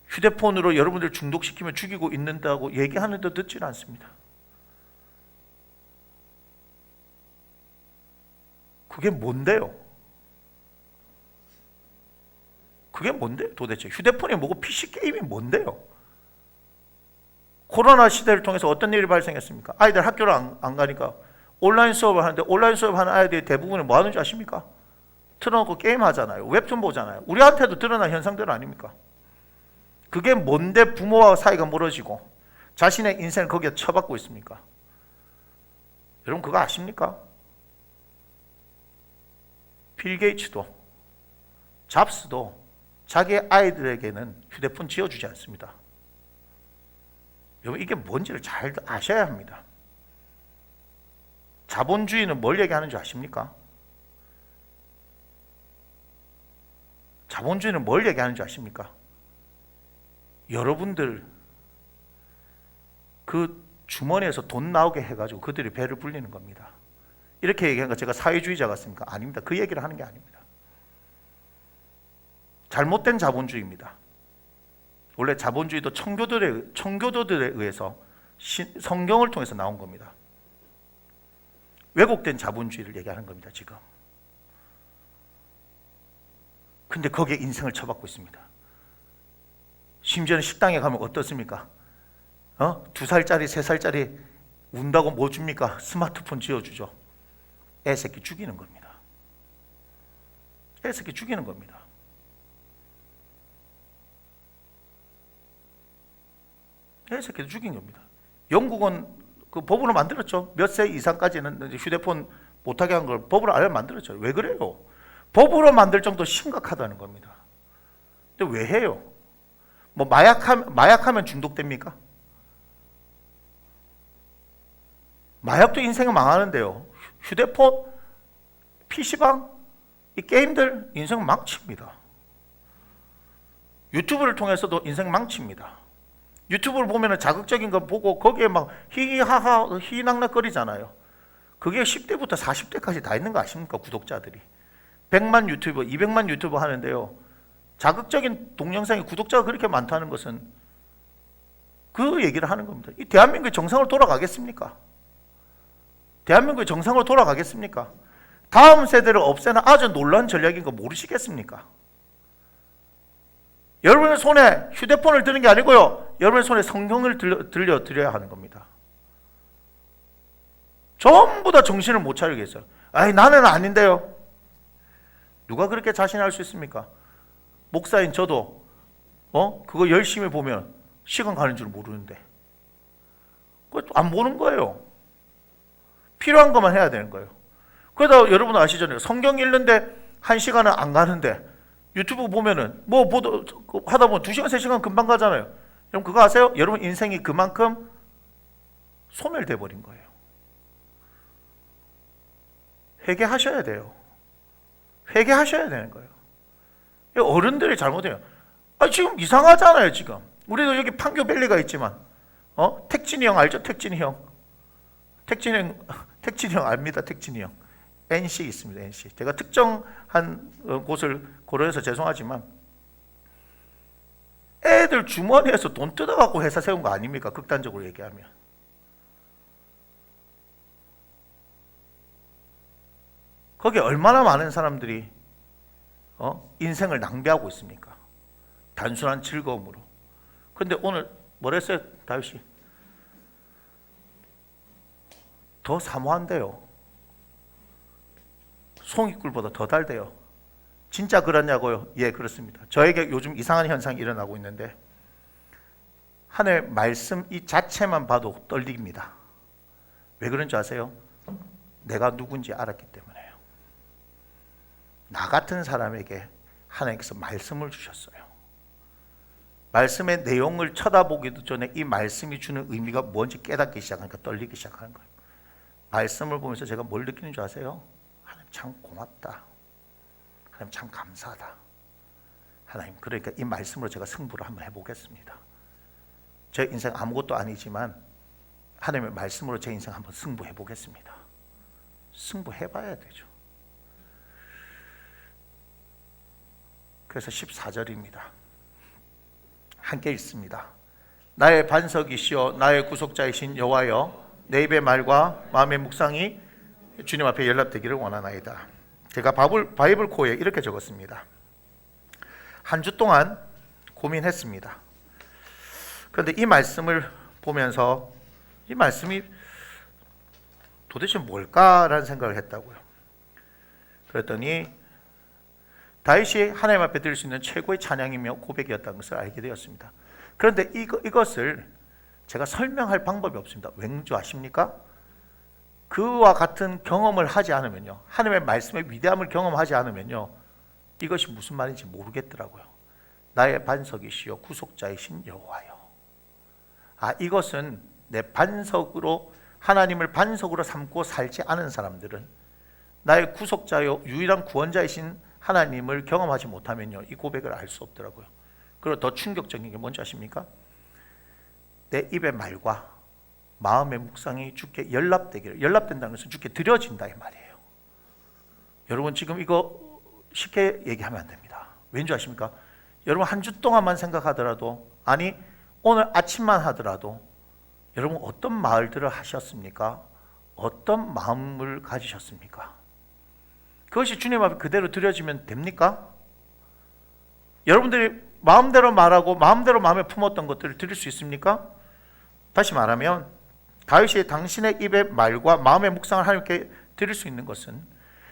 휴대폰으로 여러분들 중독시키며 죽이고 있는다고 얘기하는데 듣지는 않습니다. 그게 뭔데요? 그게 뭔데요 도대체? 휴대폰이 뭐고 PC게임이 뭔데요? 코로나 시대를 통해서 어떤 일이 발생했습니까? 아이들 학교를 안 가니까 온라인 수업을 하는데 온라인 수업하는 아이들이 대부분은 뭐 하는지 아십니까? 틀어놓고 게임하잖아요. 웹툰 보잖아요. 우리한테도 드러난 현상들 아닙니까? 그게 뭔데 부모와 사이가 멀어지고 자신의 인생을 거기에 처박고 있습니까? 여러분 그거 아십니까? 빌 게이츠도 잡스도 자기의 아이들에게는 휴대폰 지어주지 않습니다. 여러분 이게 뭔지를 잘 아셔야 합니다. 자본주의는 뭘 얘기하는 줄 아십니까? 자본주의는 뭘 얘기하는 줄 아십니까? 여러분들 그 주머니에서 돈 나오게 해가지고 그들이 배를 불리는 겁니다. 이렇게 얘기하니까 제가 사회주의자 같습니까? 아닙니다. 그 얘기를 하는 게 아닙니다. 잘못된 자본주의입니다. 원래 자본주의도 청교도들에 의해서 성경을 통해서 나온 겁니다. 왜곡된 자본주의를 얘기하는 겁니다. 지금. 근데 거기에 인생을 처박고 있습니다. 심지어는 식당에 가면 어떻습니까? 2살짜리 3살짜리 운다고 뭐 줍니까? 스마트폰 지어주죠. 애새끼 죽이는 겁니다. 애새끼 죽이는 겁니다. 애새끼 죽인 겁니다. 영국은 그 법으로 만들었죠. 몇 세 이상까지는 휴대폰 못하게 한 걸 법으로 아예 만들었죠. 왜 그래요? 법으로 만들 정도 심각하다는 겁니다. 근데 왜 해요? 뭐 마약하면 중독됩니까? 마약도 인생은 망하는데요. 휴대폰, PC방, 이 게임들 인생 망칩니다. 유튜브를 통해서도 인생 망칩니다. 유튜브를 보면 자극적인 거 보고 거기에 막 히히하하 희낙낙거리잖아요. 그게 10대부터 40대까지 다 있는 거 아십니까? 구독자들이 100만 유튜버, 200만 유튜버 하는데요, 자극적인 동영상의 구독자가 그렇게 많다는 것은 그 얘기를 하는 겁니다. 이 대한민국이 정상으로 돌아가겠습니까? 대한민국이 정상으로 돌아가겠습니까? 다음 세대를 없애는 아주 놀라운 전략인 거 모르시겠습니까? 여러분의 손에 휴대폰을 드는 게 아니고요, 여러분의 손에 성경을 들려드려야 하는 겁니다. 전부 다 정신을 못 차리겠어요. 아니 나는 아닌데요. 누가 그렇게 자신할 수 있습니까? 목사인 저도 그거 열심히 보면 시간 가는 줄 모르는데 그거 안 보는 거예요. 필요한 것만 해야 되는 거예요. 그러다 여러분 아시잖아요. 성경 읽는데 1시간은 안 가는데 유튜브 보면은 뭐 하다 보면 2시간 3시간 금방 가잖아요. 여러분 그거 아세요? 여러분 인생이 그만큼 소멸돼 버린 거예요. 회개하셔야 돼요. 회개하셔야 되는 거예요. 어른들이 잘못해요. 지금 이상하잖아요. 지금 우리도 여기 판교밸리가 있지만 택진이 형 알죠? 택진이 형. 택진이 형 압니다. 택진이 형. NC 있습니다. NC. 제가 특정한 곳을 고려해서 죄송하지만 애들 주머니에서 돈 뜯어갖고 회사 세운 거 아닙니까? 극단적으로 얘기하면. 거기에 얼마나 많은 사람들이 인생을 낭비하고 있습니까? 단순한 즐거움으로. 근데 오늘 뭐랬어요? 다윗이 더 사모한대요. 송이꿀보다 더 달대요. 진짜 그렇냐고요? 예, 그렇습니다. 저에게 요즘 이상한 현상이 일어나고 있는데 하나님의 말씀 이 자체만 봐도 떨립니다. 왜 그런 줄 아세요? 내가 누군지 알았기 때문에요. 나 같은 사람에게 하나님께서 말씀을 주셨어요. 말씀의 내용을 쳐다보기도 전에 이 말씀이 주는 의미가 뭔지 깨닫기 시작하니까 떨리기 시작하는 거예요. 말씀을 보면서 제가 뭘 느끼는 줄 아세요? 하나님 참 고맙다. 하나님 참 감사하다. 하나님, 그러니까 이 말씀으로 제가 승부를 한번 해보겠습니다. 제 인생 아무것도 아니지만 하나님의 말씀으로 제 인생 한번 승부해 보겠습니다. 승부해봐야 되죠. 그래서 14절입니다. 함께 읽습니다. 나의 반석이시여 나의 구속자이신 여호와여, 내 입의 말과 마음의 묵상이 주님 앞에 연락되기를 원하나이다. 제가 바이블 코에 이렇게 적었습니다. 한 주 동안 고민했습니다. 그런데 이 말씀을 보면서 이 말씀이 도대체 뭘까라는 생각을 했다고요. 그랬더니 다윗이 하나님 앞에 드릴 수 있는 최고의 찬양이며 고백이었다는 것을 알게 되었습니다. 그런데 이것을 제가 설명할 방법이 없습니다. 왠지 아십니까? 그와 같은 경험을 하지 않으면요, 하나님의 말씀의 위대함을 경험하지 않으면요, 이것이 무슨 말인지 모르겠더라고요. 나의 반석이시요 구속자이신 여호와여. 이것은 내 반석으로, 하나님을 반석으로 삼고 살지 않은 사람들은, 나의 구속자요 유일한 구원자이신 하나님을 경험하지 못하면요, 이 고백을 알 수 없더라고요. 그리고 더 충격적인 게 뭔지 아십니까? 내 입의 말과 마음의 묵상이 주께 연락되기를, 연락된다는 것은 주께 드려진다 이 말이에요. 여러분 지금 이거 쉽게 얘기하면 안 됩니다. 왠지 아십니까? 여러분 한 주 동안만 생각하더라도, 아니 오늘 아침만 하더라도 여러분 어떤 말들을 하셨습니까? 어떤 마음을 가지셨습니까? 그것이 주님 앞에 그대로 드려지면 됩니까? 여러분들이 마음대로 말하고 마음대로 마음에 품었던 것들을 드릴 수 있습니까? 다시 말하면 다윗이 당신의 입의 말과 마음의 묵상을 하나님께 드릴 수 있는 것은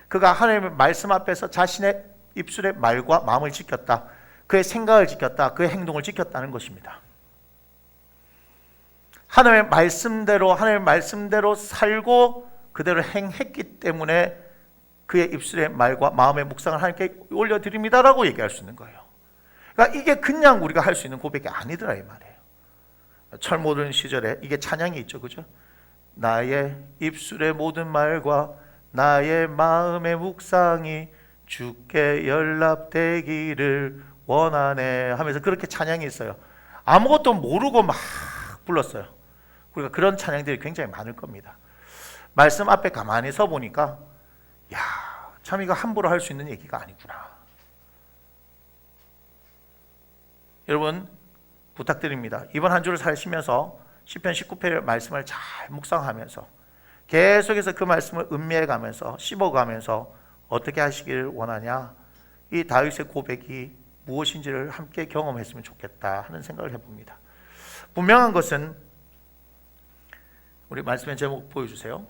그가 하나님의 말씀 앞에서 자신의 입술의 말과 마음을 지켰다, 그의 생각을 지켰다, 그의 행동을 지켰다는 것입니다. 하나님의 말씀대로 살고 그대로 행했기 때문에 그의 입술의 말과 마음의 묵상을 하나님께 올려드립니다라고 얘기할 수 있는 거예요. 그러니까 이게 그냥 우리가 할 수 있는 고백이 아니더라 이 말이에요. 철 모든 시절에 이게 찬양이 있죠, 그죠? 나의 입술의 모든 말과 나의 마음의 묵상이 주께 연락되기를 원하네 하면서 그렇게 찬양이 있어요. 아무것도 모르고 막 불렀어요. 우리가 그런 찬양들이 굉장히 많을 겁니다. 말씀 앞에 가만히 서 보니까, 야, 참 이거 함부로 할 수 있는 얘기가 아니구나. 여러분 부탁드립니다. 이번 한 주를 사시면서 시편 19편 말씀을 잘 묵상하면서 계속해서 그 말씀을 음미해 가면서 씹어가면서 어떻게 하시기를 원하냐, 이 다윗의 고백이 무엇인지를 함께 경험했으면 좋겠다 하는 생각을 해봅니다. 분명한 것은, 우리 말씀의 제목 보여주세요.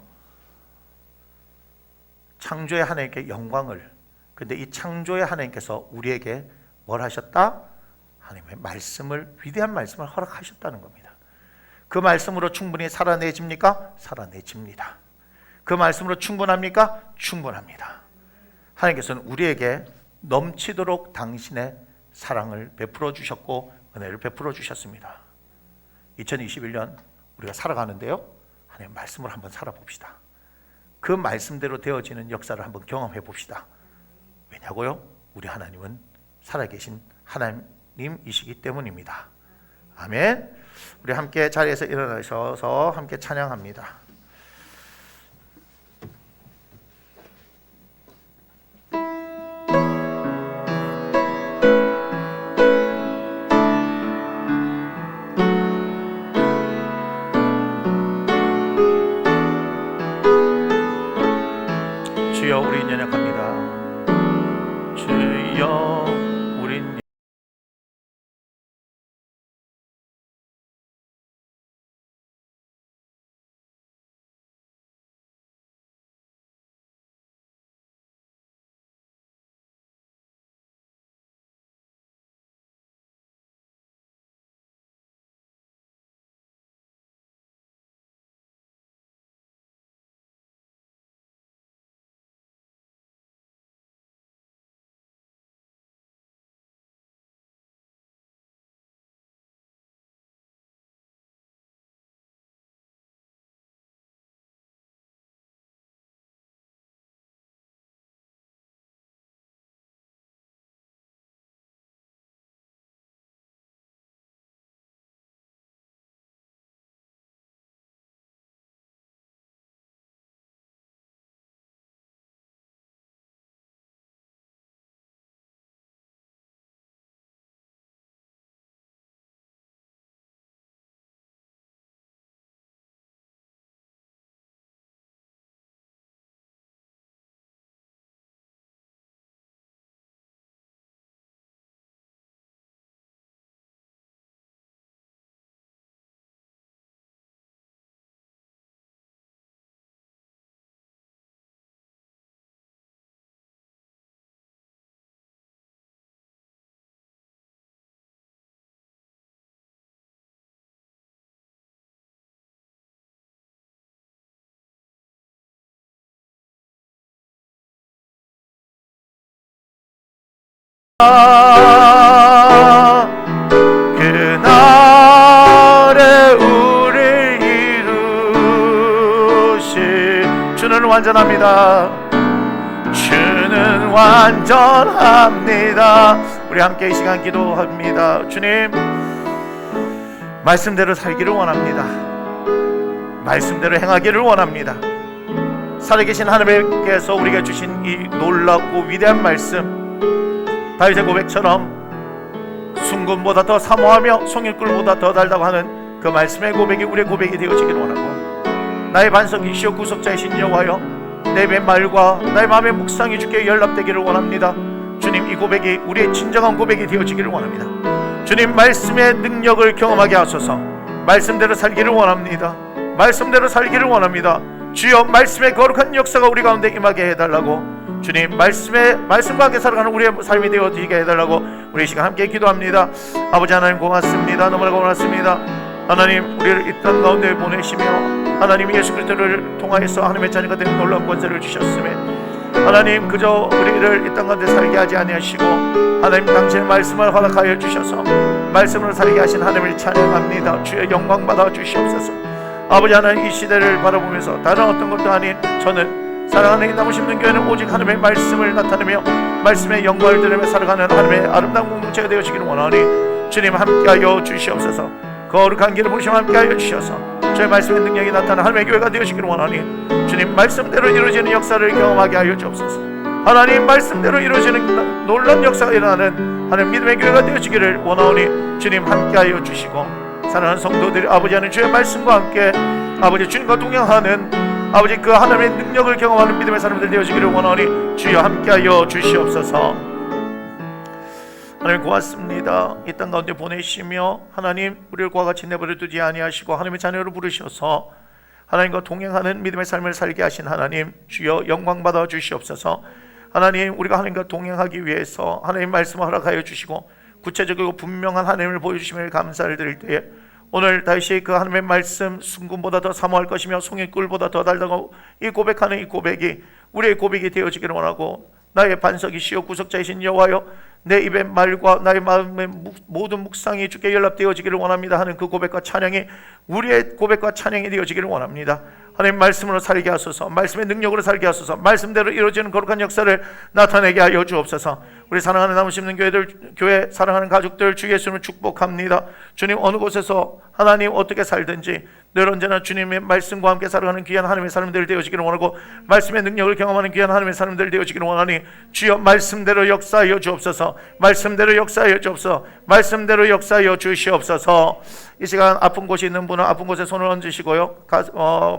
창조의 하나님께 영광을. 근데 이 창조의 하나님께서 우리에게 뭘 하셨다? 하나님의 말씀을, 위대한 말씀을 허락하셨다는 겁니다. 그 말씀으로 충분히 살아내집니까? 살아내집니다. 그 말씀으로 충분합니까? 충분합니다. 하나님께서는 우리에게 넘치도록 당신의 사랑을 베풀어 주셨고 은혜를 베풀어 주셨습니다. 2021년 우리가 살아가는데요, 하나님의 말씀으로 한번 살아봅시다. 그 말씀대로 되어지는 역사를 한번 경험해 봅시다. 왜냐고요? 우리 하나님은 살아계신 하나님이시기 때문입니다. 아멘. 우리 함께 자리에서 일어나셔서 함께 찬양합니다. 주여 우리 연약합니다. 주여 그날에 우리를 이루시. 주는 완전합니다. 주는 완전합니다. 우리 함께 이 시간 기도합니다. 주님, 말씀대로 살기를 원합니다. 말씀대로 행하기를 원합니다. 살아계신 하나님께서 우리에게 주신 이 놀랍고 위대한 말씀, 다윗의 고백처럼 순금보다 더 사모하며 송일꿀보다 더 달다고 하는 그 말씀의 고백이 우리의 고백이 되어지기를 원하고, 나의 반석이시여 구속자이신 여호와여, 내 말과 나의 마음의 묵상이 주께 연락되기를 원합니다. 주님, 이 고백이 우리의 진정한 고백이 되어지기를 원합니다. 주님, 말씀의 능력을 경험하게 하소서. 말씀대로 살기를 원합니다. 말씀대로 살기를 원합니다. 주여, 말씀의 거룩한 역사가 우리 가운데 임하게 해달라고, 주님, 말씀과 함께 살아가는 우리의 삶이 되어지게 해달라고 우리 이 시간 함께 기도합니다. 아버지 하나님, 고맙습니다. 너무나 고맙습니다. 하나님, 우리를 이 땅 가운데 보내시며 하나님 예수 그리스도를 통하여서 하나님의 자녀가 되는 놀라운 권세를 주셨음에, 하나님 그저 우리를 이 땅 가운데 살게 하지 아니하시고 하나님 당신의 말씀을 허락하여 주셔서 말씀으로 살게 하신 하나님을 찬양합니다. 주의 영광 받아 주시옵소서. 아버지 하나님, 이 시대를 바라보면서 다른 어떤 것도 아닌 저는 사랑하는 이 나무 심는 교회는 오직 하나님의 말씀을 나타내며 말씀의 영광을 들으며 살아가는 하나님의 아름다운 공동체가 되어지기를 원하니, 주님 함께하여 주시옵소서. 거룩한 길을 보시며 함께하여 주셔서 주의 말씀의 능력이 나타나는 하나님의 교회가 되어지기를 원하니, 주님 말씀대로 이루어지는 역사를 경험하게 하여 주옵소서. 하나님 말씀대로 이루어지는 놀라운 역사가 일어나는 하나님 믿음의 교회가 되어지기를 원하오니, 주님 함께하여 주시고, 사랑하는 성도들이 아버지 하나님 주의 말씀과 함께 아버지 주님과 동행하는 아버지 그 하나님의 능력을 경험하는 믿음의 사람들 되어지기를 원하오니, 주여 함께하여 주시옵소서. 하나님 고맙습니다. 이 땅 가운데 보내시며 하나님 우리를 그와 같이 내버려 두지 아니하시고 하나님의 자녀로 부르셔서 하나님과 동행하는 믿음의 삶을 살게 하신 하나님, 주여 영광 받아 주시옵소서. 하나님, 우리가 하나님과 동행하기 위해서 하나님 말씀을 허락하여 주시고 구체적이고 분명한 하나님을 보여주심을 감사를 드릴 때에, 오늘 다시 그 하나님의 말씀, 순금보다 더 사모할 것이며 송이꿀보다 더 달다고 이 고백하는 이 고백이 우리의 고백이 되어지기를 원하고, 나의 반석이시여 구속자이신 여호와여, 내 입의 말과 나의 마음의 모든 묵상이 주께 연락되어지기를 원합니다 하는 그 고백과 찬양이 우리의 고백과 찬양이 되어지기를 원합니다. 하나님 말씀으로 살게 하소서. 말씀의 능력으로 살게 하소서. 말씀대로 이루어지는 거룩한 역사를 나타내게 하여 주옵소서. 우리 사랑하는 나무 심는 교회 사랑하는 가족들 주 예수님을 축복합니다. 주님, 어느 곳에서 하나님 어떻게 살든지 늘 언제나 주님의 말씀과 함께 살아가는 귀한 하나님의 사람들 되어지기를 원하고, 말씀의 능력을 경험하는 귀한 하나님의 사람들 되어지기를 원하니, 주여 말씀대로 역사하여 주옵소서. 말씀대로 역사하여 주옵소서. 말씀대로 역사하여 주시옵소서. 이 시간 아픈 곳이 있는 분은 아픈 곳에 손을 얹으시고요,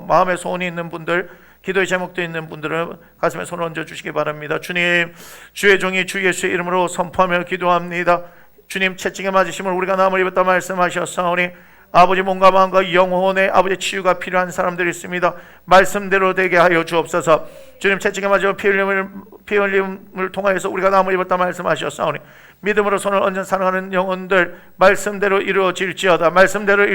마음에 소원이 있는 분들, 기도의 제목도 있는 분들은 가슴에 손을 얹어 주시기 바랍니다. 주님, 주의 종이 주 예수의 이름으로 선포하며 기도합니다. 주님, 채찍에 맞으심을 우리가 나음을 입었다 말씀하셨사오니, 아버지 몸과 마음과 영혼의 아버지 치유가 필요한 사람들이 있습니다. 말씀대로 되게 하여 주옵소서. 주님, 채찍에 맞으며 피 흘림을 통하여서 우리가 나음을 입었다 말씀하셨사오니, 믿음으로 손을 얹은 사랑하는 영혼들 말씀대로 이루어질지어다. 말씀대로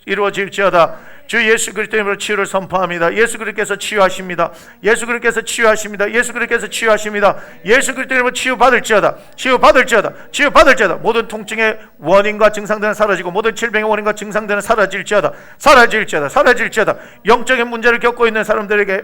이루어질지어다. 주 예수 그리스도 이름으로 치유를 선포합니다. 예수 그리스도께서 치유하십니다. 예수 그리스도께서 치유하십니다. 예수 그리스도께서 치유하십니다. 예수 그리스도 이름으로 치유받을지어다. 치유받을지어다. 치유받을지어다. 모든 통증의 원인과 증상들은 사라지고 모든 질병의 원인과 증상들은 사라질지어다. 사라질지어다. 사라질지어다. 영적인 문제를 겪고 있는 사람들에게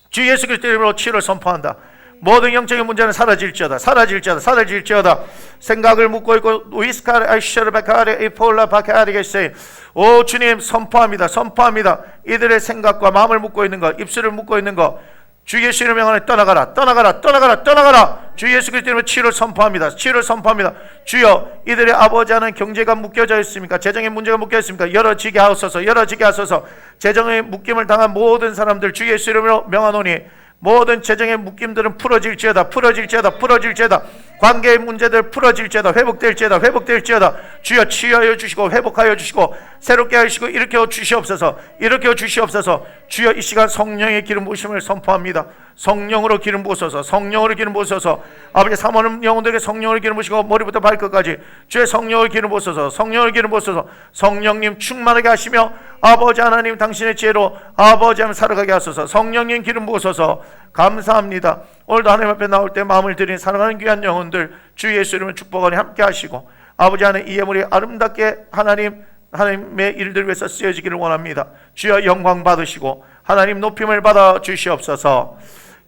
주 예수 그리스도 이름으로 치유를 선포한다. 모든 영적인 문제는 사라질지어다. 사라질지어다. 사라질지어다. 생각을 묻고 있고 위스카르 아이셔르바카르 이폴라바카르게세, 오 주님, 선포합니다. 선포합니다. 이들의 생각과 마음을 묻고 있는 것, 입술을 묻고 있는 것, 주 예수 이름 명하에 떠나가라. 떠나가라. 떠나가라. 떠나가라. 주 예수 그리스도 이름으로 치유를 선포합니다. 치유를 선포합니다. 주여, 이들의 아버지 하는 경제가 묶여져 있습니까? 재정의 문제가 묶여 있습니까? 열어지게 하소서. 열어지게 하소서. 재정의 묶임을 당한 모든 사람들 주 예수 이름으로 명하노니, 모든 재정의 묶임들은 풀어질지어다. 풀어질지어다. 풀어질지어다. 관계의 문제들 풀어질지어다. 회복될지어다. 회복될지어다. 주여, 치유하여 주시고 회복하여 주시고 새롭게 하시고 일으켜 주시옵소서. 일으켜 주시옵소서. 주여, 이 시간 성령의 기름 부으심을 선포합니다. 성령으로 기름 부으소서. 성령으로 기름 부으소서. 아버지, 사모하는 영혼들에게 성령을 기름 부으시고 머리부터 발끝까지 주의 성령을 기름 부으소서. 성령을 기름 부으소서. 성령님 충만하게 하시며 아버지 하나님 당신의 지혜로 아버지 하나님 살아가게 하소서. 성령님 기름 부으소서. 감사합니다. 오늘도 하나님 앞에 나올 때 마음을 드린 사랑하는 귀한 영혼들 주 예수 이름으로 축복하니 함께 하시고 아버지 하나님 이 예물이 아름답게 하나님의 일들 위해서 쓰여지기를 원합니다. 주여 영광 받으시고 하나님 높임을 받아 주시옵소서.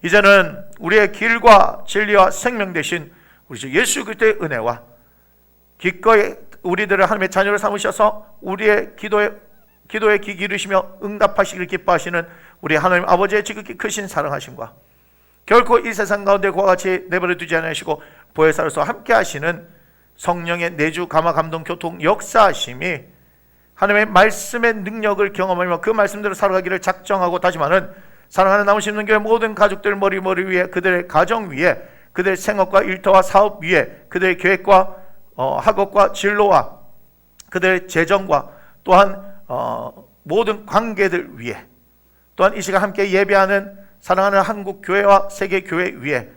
이제는 우리의 길과 진리와 생명 되신 우리 주 예수 그리스도의 은혜와 기꺼이 우리들을 하나님의 자녀를 삼으셔서 우리의 기도에 귀 기르시며 응답하시기를 기뻐하시는 우리 하나님 아버지의 지극히 크신 사랑하심과 결코 이 세상 가운데 그와 같이 내버려 두지 않으시고 보혜사로서 함께 하시는 성령의 내주 감화 감동 교통 역사하심이 하나님의 말씀의 능력을 경험하며 그 말씀대로 살아가기를 작정하고 다짐하는 사랑하는 남으시는 교회 모든 가족들 머리 위에 그들의 가정 위에 그들의 생업과 일터와 사업 위에 그들의 계획과 학업과 진로와 그들의 재정과 또한 모든 관계들 위에 또한 이 시간 함께 예배하는 사랑하는 한국 교회와 세계 교회 위에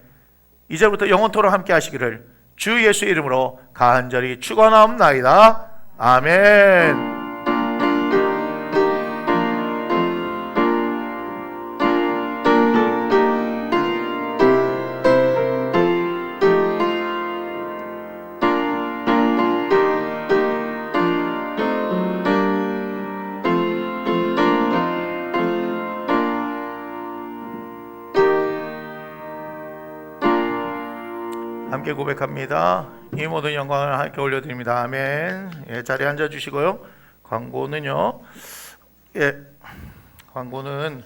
이제부터 영원토록 함께 하시기를 주 예수 이름으로 간절히 축원하옵나이다. 아멘. 함께 고백합니다. 이 모든 영광을 하나님께 올려드립니다. 아멘. 예, 자리에 앉아주시고요. 광고는요. 광고는